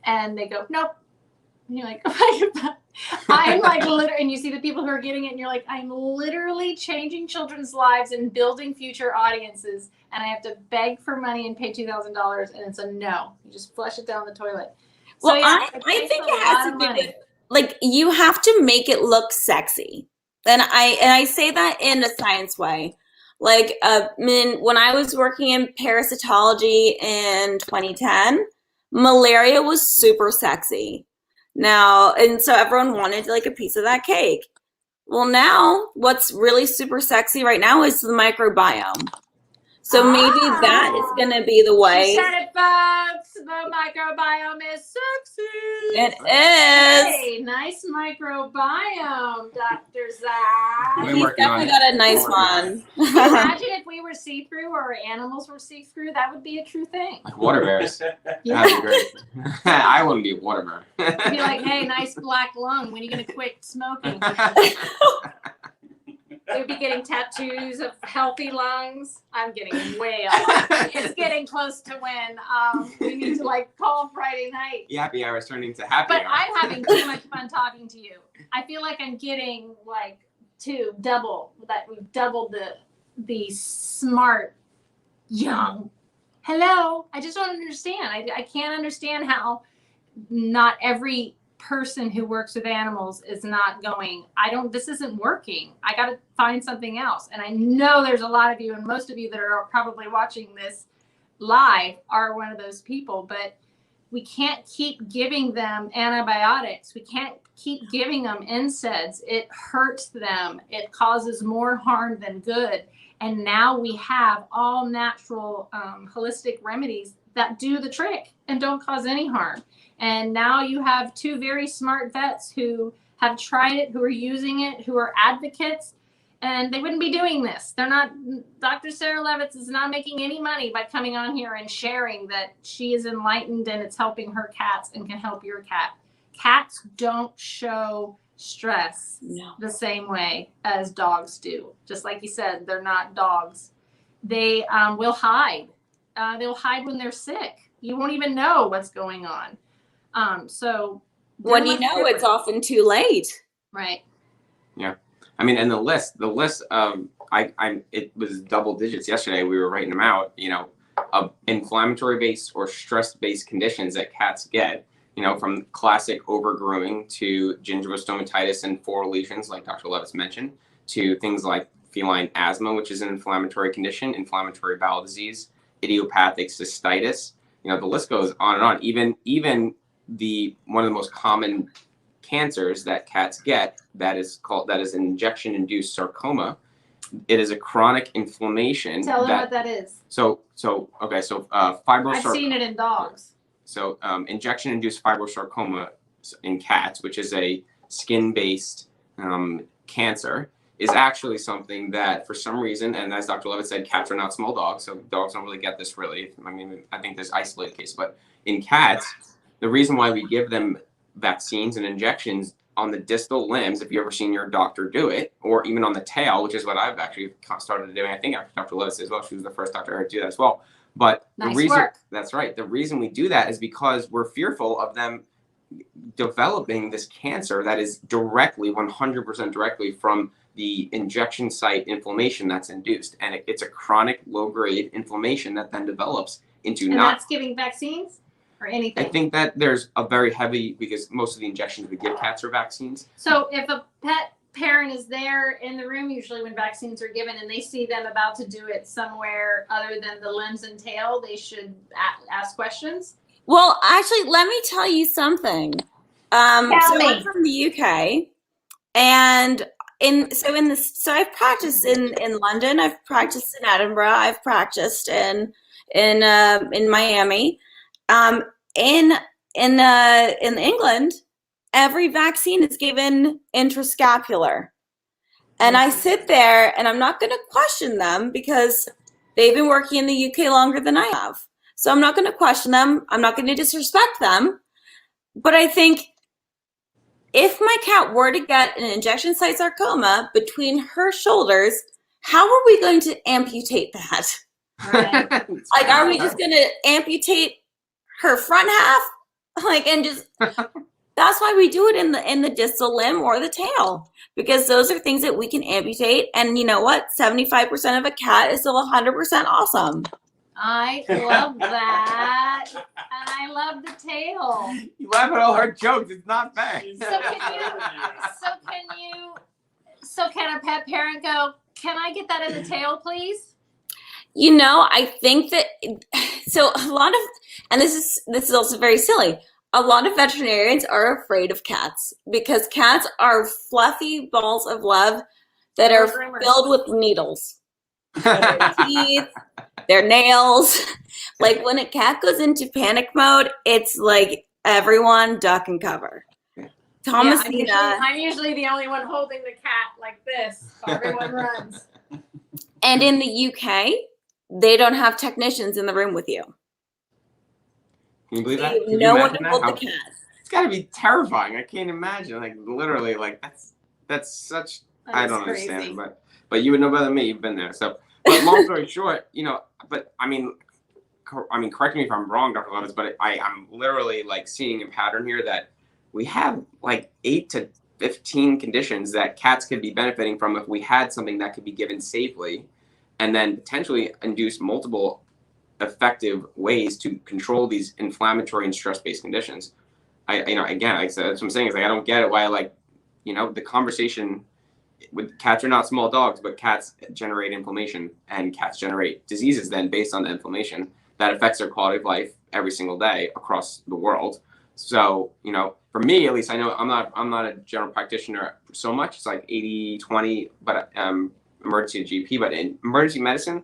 And they go, nope. And you're like, I'm like, literally, and you see the people who are getting it, and you're like, I'm literally changing children's lives and building future audiences, and I have to beg for money and pay $2,000, and it's a no. You just flush it down the toilet. Well, So, yeah, I think it has to do with, like, you have to make it look sexy. And I say that in a science way. Like, when I was working in parasitology in 2010, malaria was super sexy. Now, and so everyone wanted like a piece of that cake. Well, now what's really super sexy right now is the microbiome. So maybe that is going to be the way. She said it, folks. The microbiome is sexy. It is. Hey, nice microbiome, Dr. Zac. He's definitely got a nice one. Imagine if we were see-through or animals were see-through. That would be a true thing. Like water bears. Yeah. That'd be great. I wouldn't be a water bear. It'd be like, hey, nice black lung. When are you going to quit smoking? They'd be getting tattoos of healthy lungs. I'm getting way off. It's getting close to when we need to like call Friday night. Happy hour is turning to happy But hour. I'm having too much fun talking to you. I feel like I'm getting like we've doubled the smart young. Hello. I just don't understand. I can't understand how not every person who works with animals is not going, this isn't working. I got to find something else. And I know there's a lot of you, and most of you that are probably watching this live are one of those people, but we can't keep giving them antibiotics. We can't keep giving them NSAIDs. It hurts them. It causes more harm than good. And now we have all natural holistic remedies that do the trick and don't cause any harm. And now you have two very smart vets who have tried it, who are using it, who are advocates, and they wouldn't be doing this. They're not, Dr. Sarah Levitz is not making any money by coming on here and sharing that she is enlightened and it's helping her cats and can help your cat. Cats don't show stress the same way as dogs do. Just like you said, they're not dogs. They will hide. They'll hide when they're sick. You won't even know what's going on. So when you know, it's often too late. Right. Yeah. I mean, and the list, it was double digits yesterday. We were writing them out, of inflammatory based or stress based conditions that cats get, from classic overgrooming to gingivostomatitis and 4 lesions, like Dr. Levitz mentioned, to things like feline asthma, which is an inflammatory condition, inflammatory bowel disease, idiopathic cystitis. The list goes on and on. Even one of the most common cancers that cats get, that is an injection-induced sarcoma. It is a chronic inflammation. Tell them what that is. Fibrosarcoma. I've seen it in dogs. So injection-induced fibrosarcoma in cats, which is a skin-based cancer, is actually something that, for some reason, and as Dr. Levitz said, cats are not small dogs, so dogs don't really get this really. I mean, I think there's isolated cases, but in cats, the reason why we give them vaccines and injections on the distal limbs, if you've ever seen your doctor do it, or even on the tail, which is what I've actually started doing, I think after Dr. Levitz as well. She was the first doctor to do that as well. But nice the reason, work. That's right. The reason we do that is because we're fearful of them developing this cancer that is directly, 100% directly from the injection site inflammation that's induced. And it's a chronic low-grade inflammation that then develops into that's giving vaccines or anything? I think that there's a very heavy, because most of the injections we give cats are vaccines. So if a pet parent is there in the room, usually when vaccines are given, and they see them about to do it somewhere other than the limbs and tail, they should ask questions? Well, actually, let me tell you something. I'm from the UK, and I've practiced in London, I've practiced in Edinburgh, I've practiced in Miami. In England, every vaccine is given intrascapular. And I sit there and I'm not going to question them because they've been working in the UK longer than I have. So I'm not going to question them. I'm not going to disrespect them. But I think if my cat were to get an injection site sarcoma between her shoulders, how are we going to amputate that? Right. Like, are we just going to amputate her front half? Like, and just, that's why we do it in the distal limb or the tail, because those are things that we can amputate. And you know what? 75% of a cat is still 100% awesome. I love that. And I love the tail. You laugh at all her jokes. It's not fair. So can a pet parent go, can I get that in the tail, please? You know, I think that, so a lot of, and this is also very silly, a lot of veterinarians are afraid of cats because cats are fluffy balls of love that are filled with needles. Their teeth, their nails. Like when a cat goes into panic mode, it's like everyone duck and cover. Thomasina. Yeah, I'm usually the only one holding the cat like this. So everyone runs. And in the UK, they don't have technicians in the room with you. Can you believe that? No one to hold the cat. It's got to be terrifying. I can't imagine. Like literally, like that's such. I don't understand, but you would know better than me. You've been there. So, but long story short, you know. But I mean, correct me if I'm wrong, Dr. Levitz, but I'm literally like seeing a pattern here that we have like 8 to 15 conditions that cats could be benefiting from if we had something that could be given safely, and then potentially induce multiple effective ways to control these inflammatory and stress-based conditions. Again, like I said, that's what I'm saying is like I don't get it why the conversation with cats are not small dogs, but cats generate inflammation and cats generate diseases then based on the inflammation that affects their quality of life every single day across the world. So, for me, at least I know I'm not a general practitioner so much. It's like 80-20, but emergency GP, but in emergency medicine,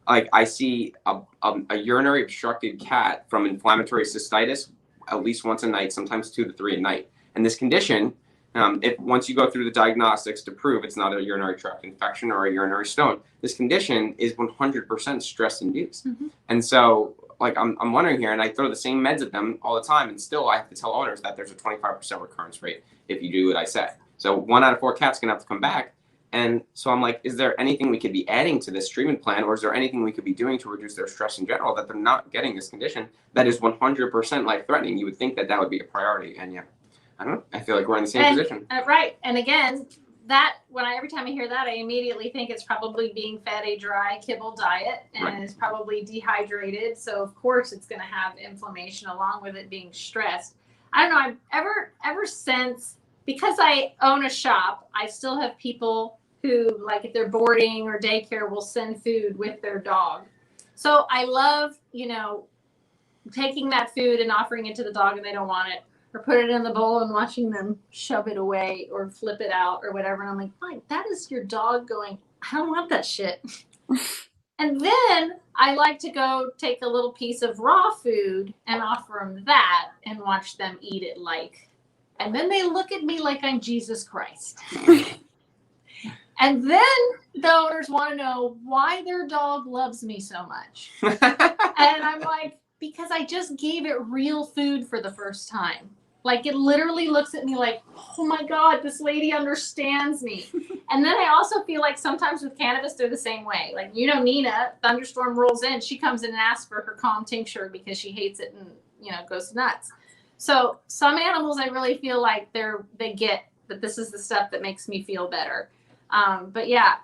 like I see a urinary obstructed cat from inflammatory cystitis at least once a night, sometimes 2 to 3 a night. And this condition, if once you go through the diagnostics to prove it's not a urinary tract infection or a urinary stone, this condition is 100% stress induced. Mm-hmm. And so like I'm wondering here, and I throw the same meds at them all the time, and still I have to tell owners that there's a 25% recurrence rate if you do what I say. So 1 out of 4 cats gonna have to come back. And so I'm like, is there anything we could be adding to this treatment plan, or is there anything we could be doing to reduce their stress in general that they're not getting this condition that is 100% life-threatening? You would think that would be a priority, and yeah, I don't know. I feel like we're in the same position. Right, and again, every time I hear that, I immediately think it's probably being fed a dry kibble diet and is probably dehydrated. So of course it's going to have inflammation along with it being stressed. I don't know. I've ever since, because I own a shop, I still have people who, like if they're boarding or daycare, will send food with their dog. So I love, taking that food and offering it to the dog and they don't want it, or put it in the bowl and watching them shove it away or flip it out or whatever. And I'm like, fine, that is your dog going, I don't want that shit. And then I like to go take a little piece of raw food and offer them that and watch them eat it and then they look at me like I'm Jesus Christ. And then the owners want to know why their dog loves me so much. And I'm like, because I just gave it real food for the first time. Like it literally looks at me like, oh my God, this lady understands me. And then I also feel like sometimes with cannabis, they're the same way. Like, Nina, thunderstorm rolls in, she comes in and asks for her calm tincture because she hates it and, goes nuts. So some animals, I really feel like they get that this is the stuff that makes me feel better. But yeah,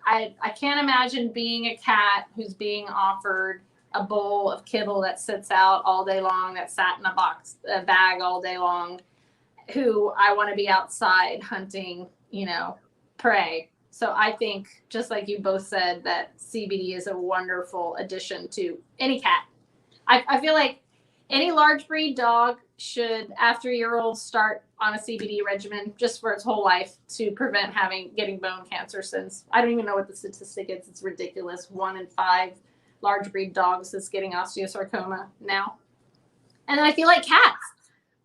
I can't imagine being a cat who's being offered a bowl of kibble that sits out all day long, that sat in a bag all day long, who I want to be outside hunting, prey. So I think, just like you both said, that CBD is a wonderful addition to any cat. I feel like any large breed dog should, after a year old, start on a CBD regimen just for its whole life to prevent getting bone cancer, since I don't even know what the statistic is. It's ridiculous. 1 in 5 large breed dogs is getting osteosarcoma now. And I feel like cats,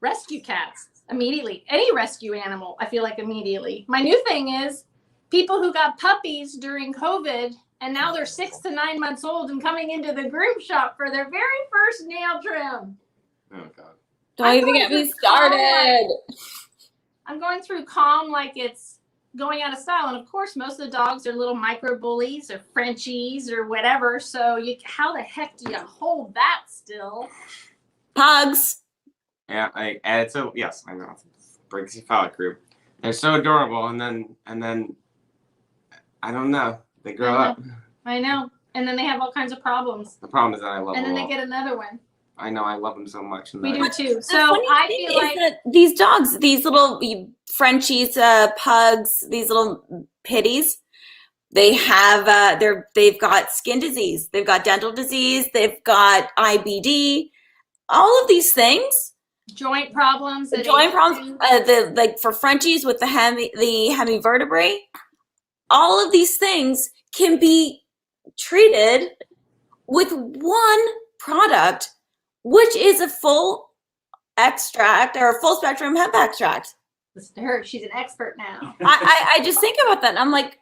rescue cats, immediately. Any rescue animal, I feel like immediately. My new thing is people who got puppies during COVID and now they're 6 to 9 months old and coming into the groom shop for their very first nail trim. Oh God. Don't even get me started. I'm going through calm like it's going out of style. And of course, most of the dogs are little micro bullies or Frenchies or whatever. So how the heck do you hold that still? Pugs. Yeah, and it's so, yes, I know. Brixie Fowl group. They're so adorable, and then I don't know. They grow up. I know. And then they have all kinds of problems. The problem is that I love them. And then all. they get another one. I know, I love them so much. We do too. So I feel like that these dogs, these little Frenchies, pugs, these little pitties, they have they've got skin disease, they've got dental disease, they've got IBD, all of these things. Joint problems. Like for Frenchies with the hemivertebrae, all of these things can be treated with one product, which is a full extract or a full spectrum hemp extract. Listen to her. She's an expert now. I just think about that and I'm like,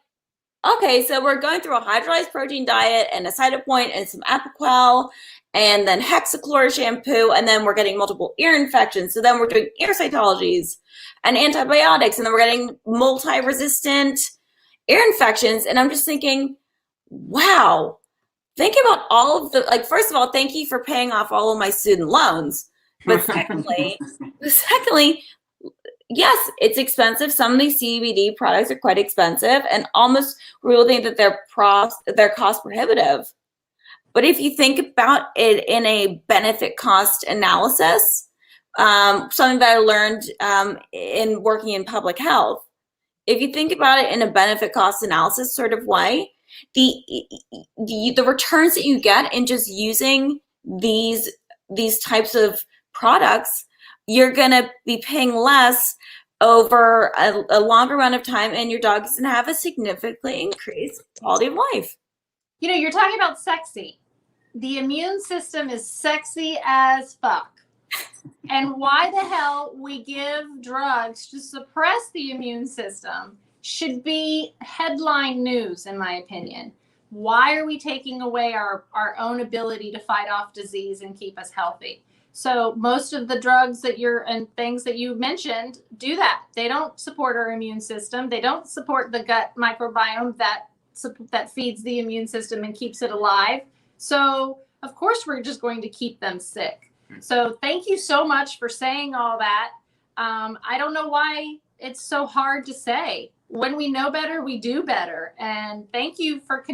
okay, so we're going through a hydrolyzed protein diet and a Cytopoint and some Apoquel and then hexachlor shampoo, and then we're getting multiple ear infections. So then we're doing ear cytologies and antibiotics, and then we're getting multi-resistant ear infections. And I'm just thinking, wow, think about all of the, like, first of all, thank you for paying off all of my student loans. But secondly, yes, it's expensive. Some of these CBD products are quite expensive, and almost we will think that they're cost prohibitive. But if you think about it in a benefit cost analysis, something that I learned in working in public health, if you think about it in a benefit cost analysis sort of way, the returns that you get in just using these types of products, you're going to be paying less over a longer amount of time, and your dog is going to have a significantly increased quality of life. You know, you're talking about sexy. The immune system is sexy as fuck. And why the hell we give drugs to suppress the immune system should be headline news, in my opinion. Why are we taking away our own ability to fight off disease and keep us healthy? So most of the drugs and things that you mentioned do that. They don't support our immune system. They don't support the gut microbiome that feeds the immune system and keeps it alive. So of course we're just going to keep them sick. So thank you so much for saying all that. I don't know why it's so hard to say. When we know better, we do better. And thank you for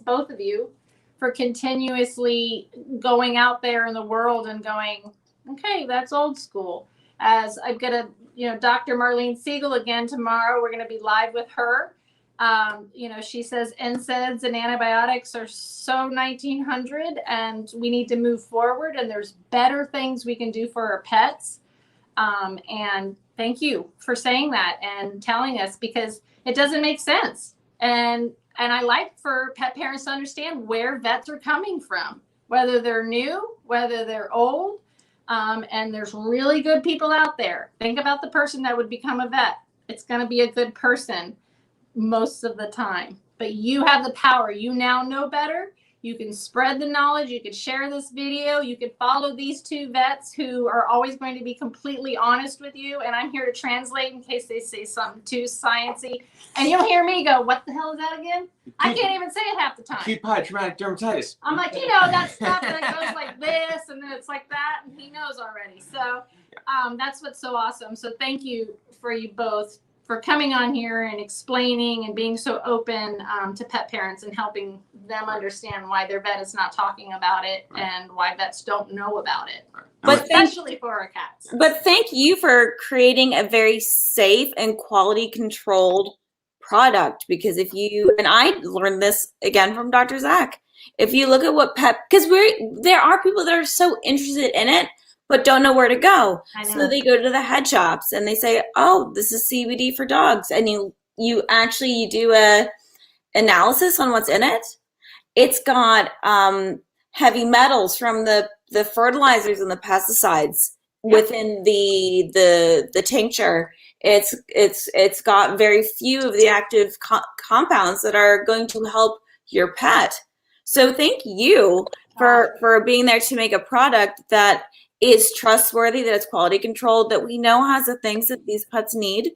both of you, for continuously going out there in the world and going, okay, that's old school. As I've got Dr. Marlene Siegel again tomorrow. We're going to be live with her. She says NSAIDs and antibiotics are so 1900 and we need to move forward, and there's better things we can do for our pets. And thank you for saying that and telling us, because it doesn't make sense. And I like for pet parents to understand where vets are coming from, whether they're new, whether they're old. And there's really good people out there. Think about the person that would become a vet. It's going to be a good person most of the time, but you have the power. You now know better. You can spread the knowledge. You can share this video. You can follow these two vets who are always going to be completely honest with you. And I'm here to translate in case they say something too sciencey. And you'll hear me go, what the hell is that again? I can't even say it half the time. Acute traumatic dermatitis. I'm like, that stuff that goes like this and then it's like that. And he knows already. So that's what's so awesome. So thank you for you both for coming on here and explaining and being so open to pet parents and helping them understand why their vet is not talking about it and why vets don't know about it, but especially for our cats. But thank you for creating a very safe and quality controlled product, because and I learned this again from Dr. Zac, if you look at what because there are people that are so interested in it but don't know where to go. So they go to the head shops and they say, oh, this is CBD for dogs. And you do a analysis on what's in it. It's got heavy metals from the fertilizers and the pesticides within the tincture. It's got very few of the active compounds that are going to help your pet. So thank you for being there to make a product that is trustworthy, that it's quality controlled, that we know has the things that these pets need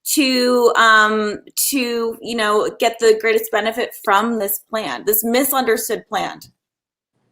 to get the greatest benefit from this plant, this misunderstood plant.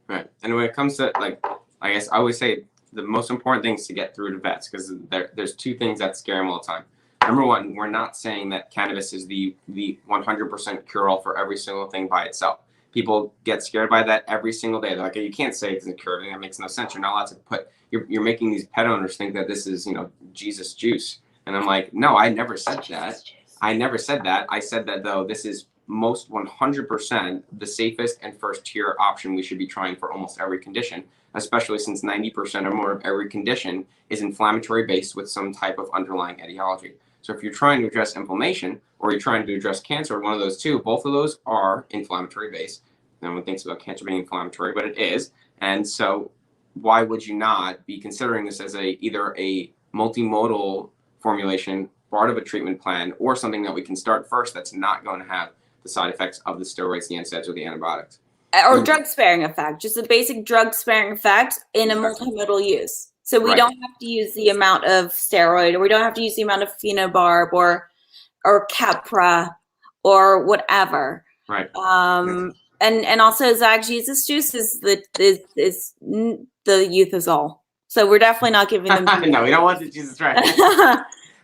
Right. And when it comes to, like, I guess I always say the most important thing is to get through to vets, because there's two things that scare them all the time. Number one, we're not saying that cannabis is the 100% cure-all for every single thing by itself. People get scared by that every single day. They're like, you can't say it doesn't cure everything. That makes no sense. You're not allowed to put, you're making these pet owners think that this is, Jesus juice. And I'm like, no, I never said that. I never said that. I said that, though, this is most 100% the safest and first tier option we should be trying for almost every condition, especially since 90% or more of every condition is inflammatory based with some type of underlying etiology. So if you're trying to address inflammation or you're trying to address cancer, one of those two, both of those are inflammatory based. No one thinks about cancer being inflammatory, but it is. And so why would you not be considering this as either a multimodal formulation, part of a treatment plan, or something that we can start first that's not going to have the side effects of the steroids, the NSAIDs, or the antibiotics? Or drug sparing effect, just a basic drug sparing effect in a multimodal use. So we don't have to use the amount of steroid, or we don't have to use the amount of phenobarb or Capra or whatever. Right. And also Zac Jesus juice is the Euthazol. So we're definitely not giving them. No, we don't want the Jesus, right?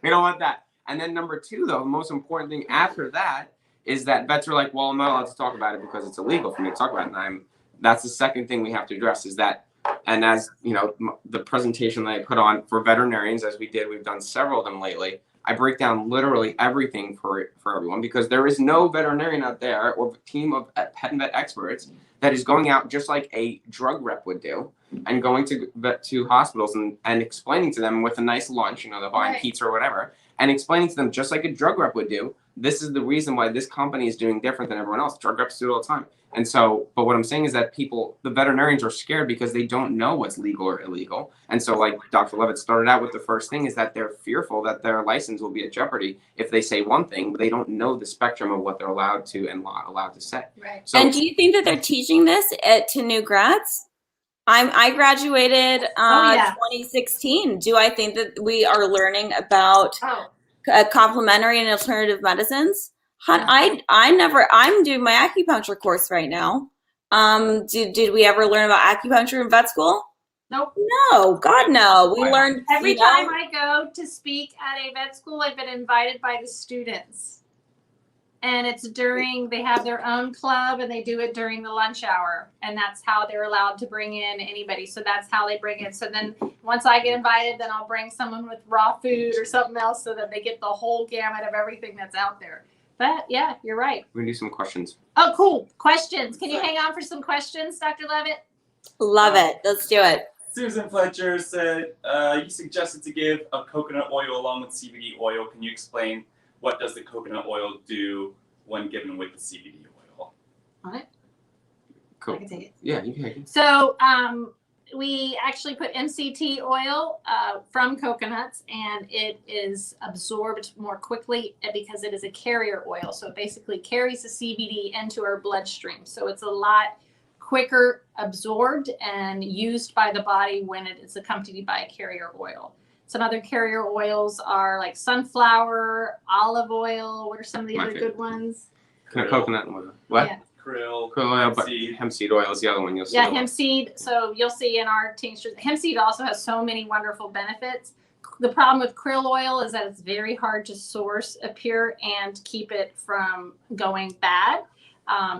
We don't want that. And then number two, though, the most important thing after that is that vets are like, well, I'm not allowed to talk about it because it's illegal for me to talk about it. And that's the second thing we have to address is that, and as the presentation that I put on for veterinarians, as we've done several of them lately, I break down literally everything for everyone, because there is no veterinarian out there or team of pet and vet experts that is going out just like a drug rep would do and going to hospitals and explaining to them with a nice lunch, they're buying pizza or whatever, and explaining to them just like a drug rep would do, this is the reason why this company is doing different than everyone else. Drug reps do it all the time. And so, but what I'm saying is that the veterinarians are scared because they don't know what's legal or illegal. And so, like Dr. Levitz started out with, the first thing is that they're fearful that their license will be at jeopardy if they say one thing, but they don't know the spectrum of what they're allowed to and not allowed to say. Right. So, and do you think that they're teaching this to new grads? I graduated 2016. Do I think that we are learning about complementary and alternative medicines? I'm doing my acupuncture course right now. Did we ever learn about acupuncture in vet school? Nope. No, God, no. We learned every time I go to speak at a vet school, I've been invited by the students. And it's they have their own club, and they do it during the lunch hour. And that's how they're allowed to bring in anybody. So that's how they bring it. So then once I get invited, then I'll bring someone with raw food or something else so that they get the whole gamut of everything that's out there. But yeah, you're right. We're going to do some questions. Oh, cool. Questions. Can you hang on for some questions, Dr. Levitt? Love it. Let's do it. Susan Fletcher said, you suggested to give a coconut oil along with CBD oil. Can you explain what does the coconut oil do when given with the CBD oil? All right. Cool. I can take it. Yeah, you can take it. So we actually put MCT oil from coconuts, and it is absorbed more quickly because it is a carrier oil. So it basically carries the CBD into our bloodstream. So it's a lot quicker absorbed and used by the body when it is accompanied by a carrier oil. Some other carrier oils are like sunflower, olive oil. What are some of the other good ones? Coconut oil. What? Yeah. Krill oil, but hemp seed oil is the other one you'll see. Yeah, hemp seed. So you'll see in our tinctures, hemp seed also has so many wonderful benefits. The problem with krill oil is that it's very hard to source a pure and keep it from going bad.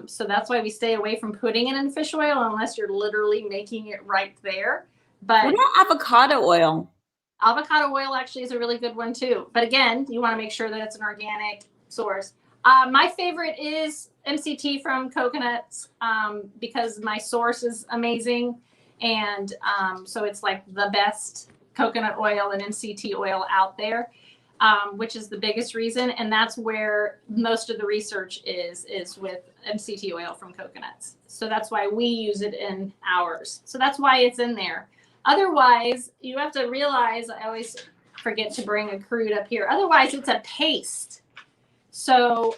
So that's why we stay away from putting it in fish oil unless you're literally making it right there. But what about avocado oil? Avocado oil actually is a really good one too. But again, you want to make sure that it's an organic source. My favorite is MCT from coconuts because my source is amazing. And so it's like the best coconut oil and MCT oil out there, which is the biggest reason. And that's where most of the research is with MCT oil from coconuts. So that's why we use it in ours. So that's why it's in there. Otherwise, you have to realize, I always forget to bring a crude up here. Otherwise, it's a paste. So,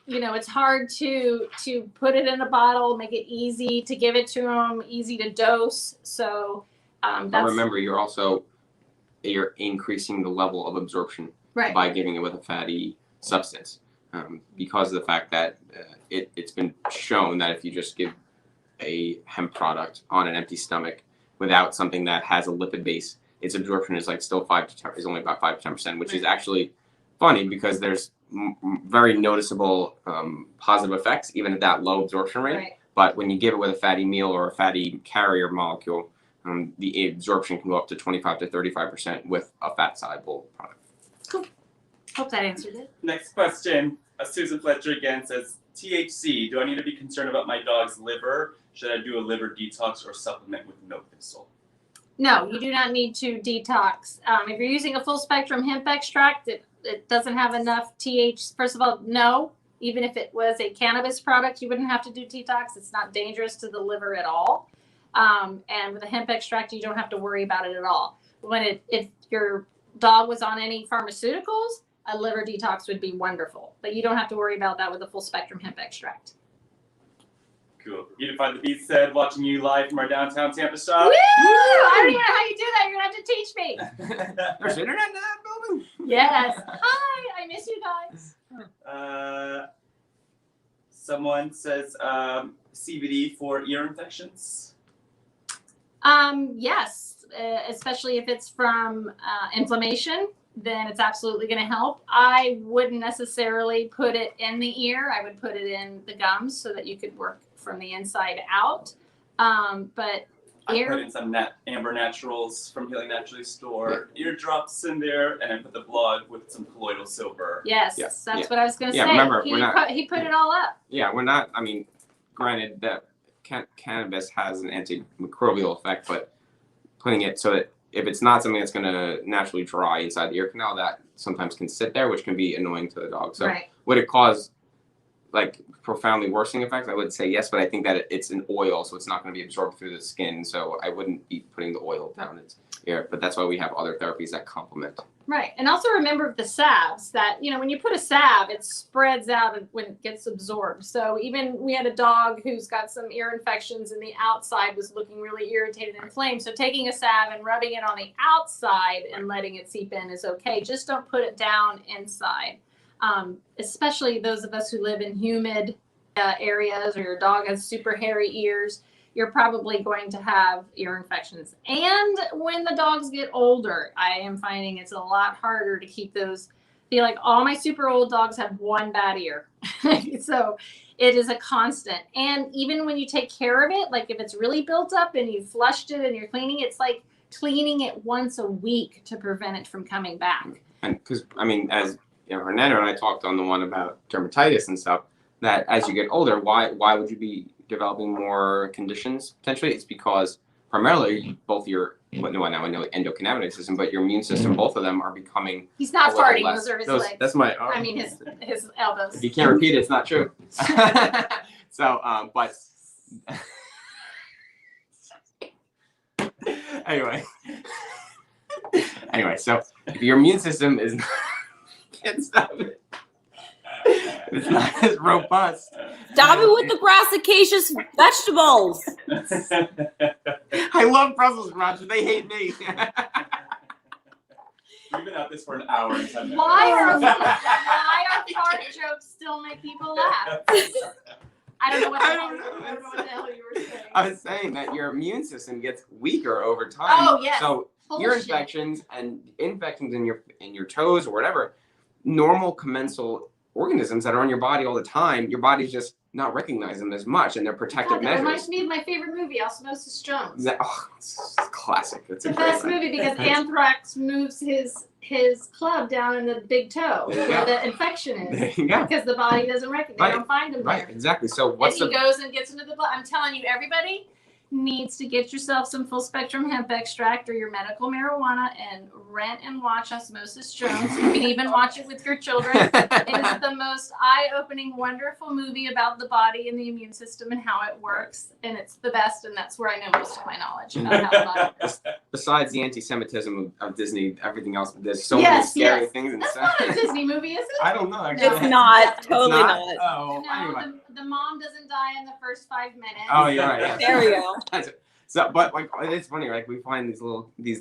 it's hard to put it in a bottle, make it easy to give it to them, easy to dose. So But remember, you're increasing the level of absorption by giving it with a fatty substance, because of the fact that it's been shown that if you just give a hemp product on an empty stomach without something that has a lipid base, its absorption is like still only about 5 to 10%, which is actually funny because there's very noticeable positive effects even at that low absorption rate. Right. But when you give it with a fatty meal or a fatty carrier molecule, the absorption can go up to 25 to 35% with a fat soluble product. Cool. Hope that answered it. Next question. Susan Fletcher again says, THC, do I need to be concerned about my dog's liver? Should I do a liver detox or supplement with no Thistle? No, you do not need to detox. If you're using a full spectrum hemp extract, it doesn't have enough THC. First of all, no. Even if it was a cannabis product, you wouldn't have to do detox. It's not dangerous to the liver at all. And with a hemp extract, you don't have to worry about it at all. If your dog was on any pharmaceuticals, a liver detox would be wonderful. But you don't have to worry about that with a full spectrum hemp extract. Cool. Edify the Beast said, watching you live from our downtown Tampa shop. Woo! I don't even know how you do that. You're going to have to teach me. There's internet in that building? Yes. Hi. I miss you guys. Someone says CBD for ear infections. Yes, especially if it's from inflammation, then it's absolutely going to help. I wouldn't necessarily put it in the ear. I would put it in the gums so that you could work from the inside out. But I put in some Amber Naturals from Healing Naturally store eardrops in there, and I put the blood with some colloidal silver. Yes, that's what I was going to say. Remember, he put it all up. Yeah, we're not. I mean, granted that cannabis has an antimicrobial effect, but putting it so that if it's not something that's going to naturally dry inside the ear canal, that sometimes can sit there, which can be annoying to the dog. So would it cause like profoundly worsening effects? I would say yes, but I think that it's an oil, so it's not going to be absorbed through the skin. So I wouldn't be putting the oil down its ear. But that's why we have other therapies that complement. Right. And also remember the salves that, when you put a salve, it spreads out when it gets absorbed. So even we had a dog who's got some ear infections and the outside was looking really irritated and inflamed. So taking a salve and rubbing it on the outside and letting it seep in is okay. Just don't put it down inside. Especially those of us who live in humid areas, or your dog has super hairy ears, you're probably going to have ear infections. And when the dogs get older, I am finding it's a lot harder to keep those. Feel like all my super old dogs have one bad ear. So it is a constant. And even when you take care of it, like if it's really built up and you flushed it and you're cleaning, it's like cleaning it once a week to prevent it from coming back. And because, as Hernando and I talked on the one about dermatitis and stuff, that as you get older, why would you be developing more conditions? Potentially it's because primarily both your endocannabinoid system, but your immune system, both of them are becoming. He's not farting. Those are his legs. That's my. His elbows. If you can't repeat it, it's not true. So, but anyway, so if your immune system is can't stop it. It's not as robust. Stop it with the brassicaceous vegetables. I love Brussels sprouts, but they hate me. We've been at this for an hour and 10 minutes. Why are fart jokes still make people laugh? I don't know what the hell you were saying. I was saying that your immune system gets weaker over time. Oh, yes. So ear infections and infections in your toes or whatever, normal commensal organisms that are on your body all the time, your body's just not recognizing them as much, and they're protective measures. That reminds me of my favorite movie, Osmosis Jones. It's classic. It's the best movie because Anthrax moves his club down in the big toe where the infection is. There you go. Because the body doesn't recognize. They don't find him there. Right, exactly. So he goes and gets into the blood. I'm telling you, everybody needs to get yourself some full spectrum hemp extract or your medical marijuana and rent and watch Osmosis Jones. You can even watch it with your children. It is the most eye-opening, wonderful movie about the body and the immune system and how it works. And it's the best, and that's where I know most of my knowledge about how the body works. Besides the anti-Semitism of Disney, everything else, there's so many scary things. That's not a Disney movie, is it? I don't know. Actually. It's not. Totally not. Oh, no, anyway. the mom doesn't die in the first 5 minutes. Oh, you're right. There we go. So, but like, it's funny, like we find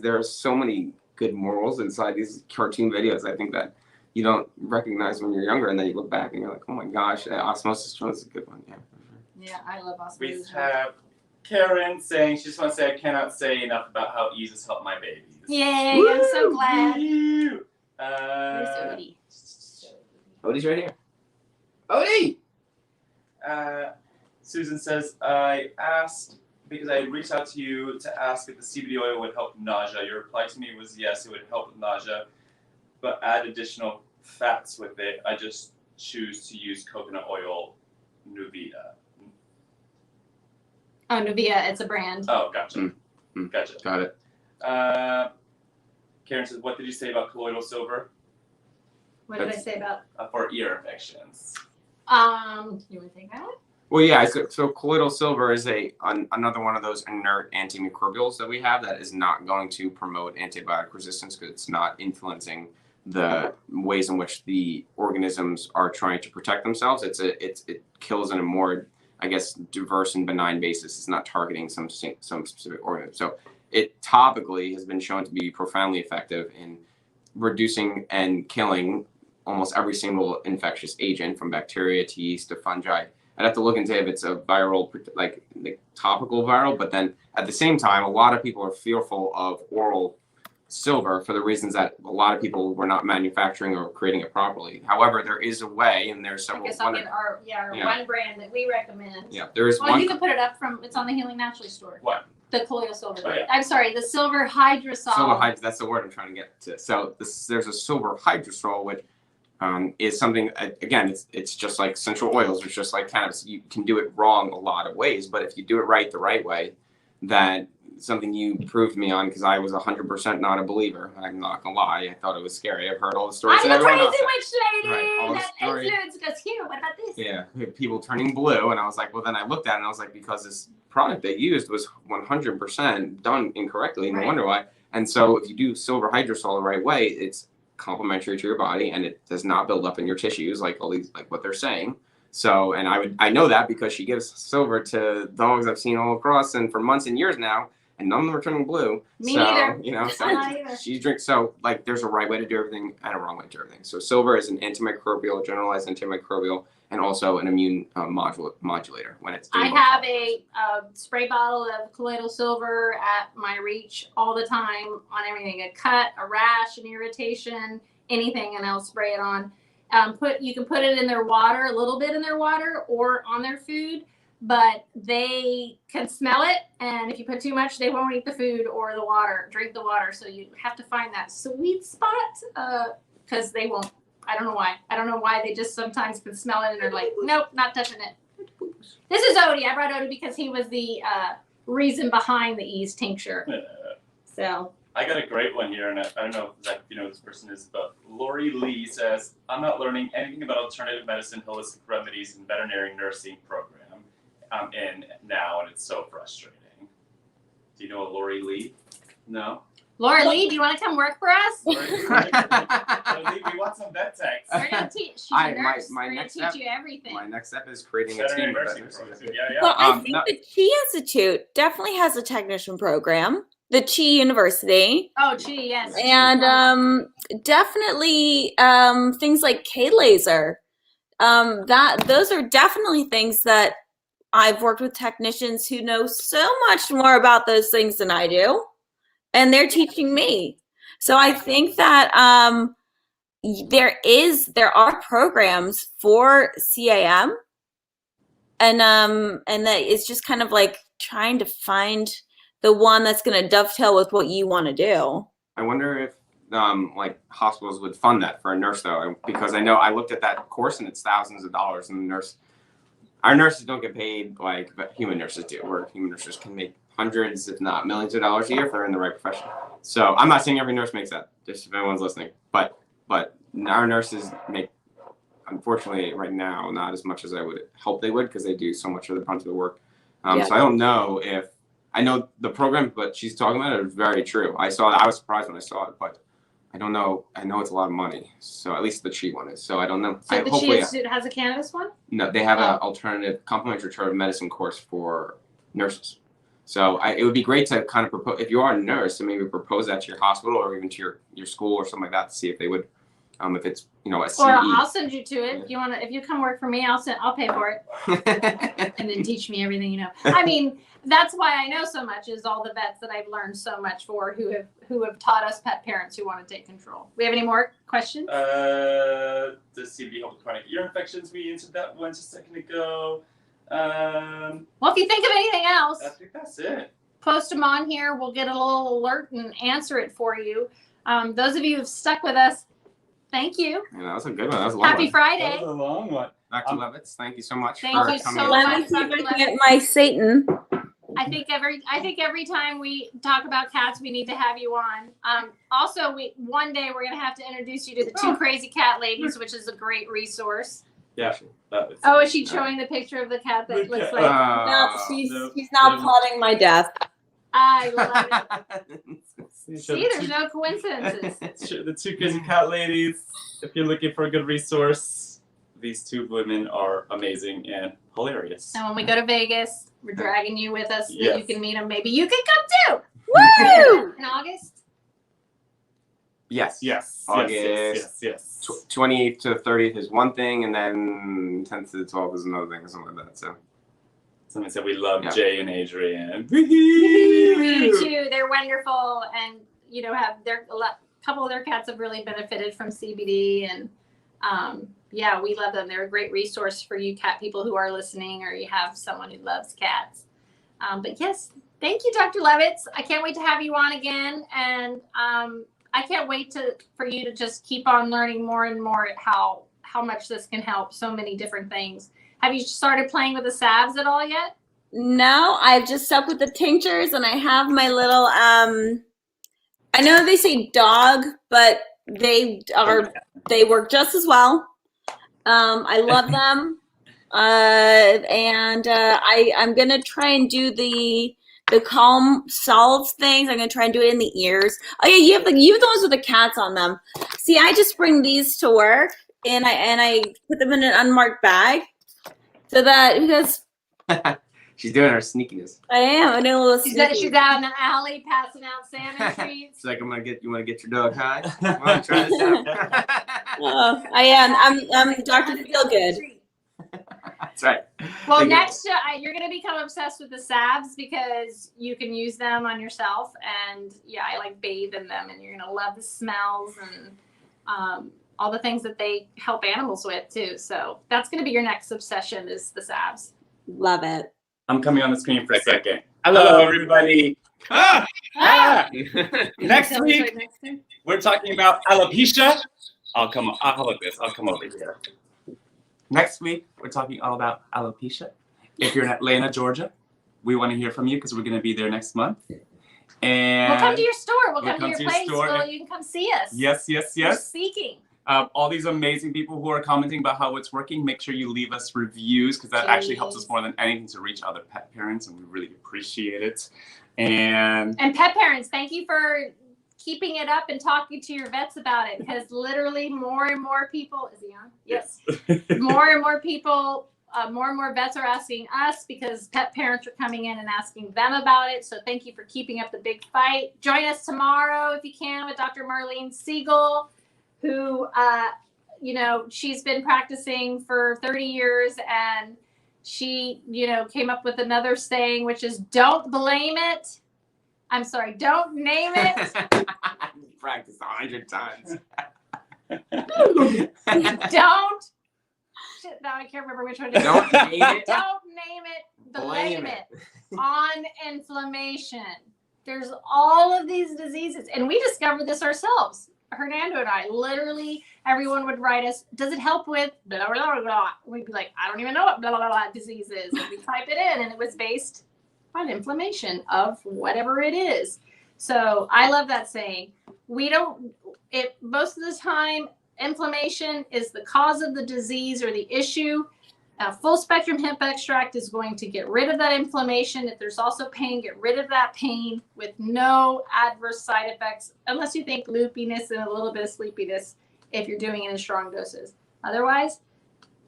there are so many good morals inside these cartoon videos. I think that you don't recognize when you're younger, and then you look back and you're like, oh my gosh, osmosis is a good one. Yeah. Yeah, I love osmosis. We have Karen saying she just wants to say I cannot say enough about how Ease has helped my babies. Yay! I'm so glad. Where's Odie? Odie's right here. Odie! Susan says, I asked because I reached out to you to ask if the CBD oil would help nausea. Your reply to me was yes, it would help with nausea, but add additional fats with it. I just choose to use coconut oil Nuvia. Oh, Nuvia, it's a brand. Oh, gotcha. Gotcha. Got it. Karen says, what did you say about colloidal silver? What did I say about? For ear infections. You want to think about it? Well, yeah. So colloidal silver is another one of those inert antimicrobials that we have that is not going to promote antibiotic resistance because it's not influencing the ways in which the organisms are trying to protect themselves. It kills in a more, I guess, diverse and benign basis. It's not targeting some specific organism. So it topically has been shown to be profoundly effective in reducing and killing almost every single infectious agent, from bacteria to yeast to fungi. I'd have to look into if it's a viral, like topical viral, but then at the same time, a lot of people are fearful of oral silver for the reasons that a lot of people were not manufacturing or creating it properly. However, there is a way, and there's several. I guess I'll get our one brand that we recommend. Yeah, there is one. Well, you can put it up it's on the Healing Naturally store. What? The colloidal silver. Oh, yeah. I'm sorry, the silver hydrosol. That's the word I'm trying to get to. So there's a silver hydrosol, which is something, again, it's just like essential oils. It's just like cannabis. You can do it wrong a lot of ways, but if you do it right the right way, that something you proved me on, because I was 100% not a believer. I'm not gonna lie. I thought it was scary. I've heard all the stories. I'm that the everyone crazy else witch lady Right, that influenced us here. What about this? Yeah, people turning blue, and I was like, well, then I looked at it and I was like, because this product they used was 100% done incorrectly, no wonder why. And so if you do silver hydrosol the right way, it's complementary to your body, and it does not build up in your tissues like all these, like what they're saying. So, and I know that because she gives silver to dogs I've seen all across and for months and years now, and none of them are turning blue. Me neither. You know, so Not either. she drinks. So, like, there's a right way to do everything and a wrong way to do everything. So, silver is an antimicrobial, generalized antimicrobial, and also an immune modulator when it's. I have a spray bottle of colloidal silver at my reach all the time on everything: a cut, a rash, an irritation, anything, and I'll spray it on. You can put it in their water, a little bit in their water, or on their food. But they can smell it, and if you put too much, they won't eat the food or the water, drink the water. So you have to find that sweet spot, because they won't. I don't know why. I don't know why they just sometimes can smell it and they're like, nope, not touching it. This is Odie. I brought Odie because he was the reason behind the Ease tincture. So I got a great one here, and I don't know if Zach, you know who this person is, but Lori Lee says, I'm not learning anything about alternative medicine, holistic remedies, and veterinary nursing program. I'm in now, and it's so frustrating. Do you know a Lori Lee? No? Laura Lee, do you want to come work for us? Lori Lee, we want some vet techs. We're going to teach. She's a nurse. My We're going to next teach step, you everything. My next step is creating a team. Yeah. Well, I think the Chi Institute definitely has a technician program. The Chi University. Oh, gee, yes. And definitely things like K-laser. Those are definitely things that I've worked with technicians who know so much more about those things than I do, and they're teaching me. So I think that there are programs for CAM, and that it's just kind of like trying to find the one that's going to dovetail with what you want to do. I wonder if like hospitals would fund that for a nurse, though, because I know I looked at that course and it's thousands of dollars, and our nurses don't get paid like human nurses do. Where human nurses can make hundreds, if not millions of dollars a year if they're in the right profession. So I'm not saying every nurse makes that, just if anyone's listening, but our nurses make, unfortunately right now, not as much as I would hope they would, because they do so much of the brunt of the work. So I don't know if, I know the program, but she's talking about it is very true. I saw it. I was surprised when I saw it, but I don't know. I know it's a lot of money. So at least the Chi one is. So I don't know. So the Chi Institute has a cannabis one? No, they have an alternative, complementary alternative medicine course for nurses. So it would be great to kind of propose, if you are a nurse, to maybe propose that to your hospital or even to your school or something like that to see if they would, if it's, a CE. Or I'll send you to it. If you come work for me, I'll pay for it. And then teach me everything you know. I mean, that's why I know so much, is all the vets that I've learned so much for who have taught us pet parents who want to take control. We have any more questions? Does CBD help with chronic ear infections? We answered that one just a second ago. Well, if you think of anything else, I think that's it. Post them on here. We'll get a little alert and answer it for you. Those of you who've stuck with us, thank you. Yeah, that was a good one. That was a long Happy one. Friday. That was a long one. Dr. Levitz, thank you so much Thank for you coming. so Let me much. see if I can get my Satan. I think every time we talk about cats, we need to have you on. Also, one day we're gonna have to introduce you to the Two Crazy Cat Ladies, which is a great resource. Yeah. Oh, is she showing the picture of the cat that looks like? No, she's not plotting my death. I love it. See, there's no coincidences. The Two Crazy Cat Ladies. If you're looking for a good resource, these two women are amazing and hilarious. And when we go to Vegas, we're dragging you with us so that Yes. you can meet them. Maybe you can come too. Woo! In August. Yes. Yes. August. Yes. 28th to 30th is one thing, and then 10th to the 12th is another thing, or something like that. So. Somebody said we love Yeah. Jay and Adrian. We do too. They're wonderful, and have a couple of their cats have really benefited from CBD, and yeah, we love them. They're a great resource for you cat people who are listening, or you have someone who loves cats. But yes, thank you, Dr. Levitz. I can't wait to have you on again, and I can't wait for you to just keep on learning more and more how much this can help so many different things. Have you started playing with the salves at all yet? No, I've just stuck with the tinctures, and I have my little I know they say dog, but they work just as well. I love them. And I'm gonna try and do the calm salve things. I'm gonna try and do it in the ears. Oh yeah, you have the ones with the cats on them. See, I just bring these to work, and I put them in an unmarked bag, so that because She's doing her sneakiness. I am. I'm a little She's sneaky. out in the alley passing out salmon treats. She's like, you want to get your dog high? Want to try this out? Oh, I am. I'm Dr. Feelgood. That's right. Well, Thank you. next you're going to become obsessed with the salves because you can use them on yourself, and yeah, I bathe in them, and you're going to love the smells and all the things that they help animals with too. So that's going to be your next obsession, is the salves. Love it. I'm coming on the screen for a second. Hello, everybody. Next week, we're talking about alopecia. How about this? I'll come over here. Next week, we're talking all about alopecia. If you're in Atlanta, Georgia, we want to hear from you because we're going to be there next month. And we'll come to your store. We'll come to your place store. so you can come see us. Yes. We're speaking. All these amazing people who are commenting about how it's working, make sure you leave us reviews because that actually helps us more than anything to reach other pet parents, and we really appreciate it. And pet parents, thank you for keeping it up and talking to your vets about it, because literally more and more people, is he on? Yes. more and more people, more and more vets are asking us because pet parents are coming in and asking them about it. So thank you for keeping up the big fight. Join us tomorrow if you can with Dr. Marlene Siegel, who, she's been practicing for 30 years, and she, came up with another saying, which is don't blame it. I'm sorry, don't name it. Practice 100 times. Now I can't remember which one it is. Don't name it. Don't name it, blame it. On inflammation. There's all of these diseases, and we discovered this ourselves. Hernando and I, literally, everyone would write us, does it help with blah, blah, blah, blah? We'd be like, I don't even know what blah, blah, blah disease is. And we type it in, and it was based on inflammation of whatever it is. So I love that saying. Most of the time, inflammation is the cause of the disease or the issue. Full spectrum hemp extract is going to get rid of that inflammation. If there's also pain, get rid of that pain with no adverse side effects, unless you think loopiness and a little bit of sleepiness if you're doing it in strong doses. Otherwise,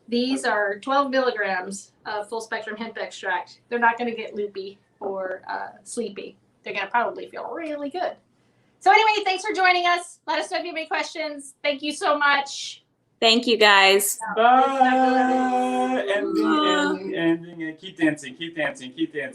these are 12 milligrams of full spectrum hemp extract. They're not going to get loopy or sleepy. They're going to probably feel really good. So anyway, thanks for joining us. Let us know if you have any questions. Thank you so much. Thank you, guys. Bye. Ending. Keep dancing.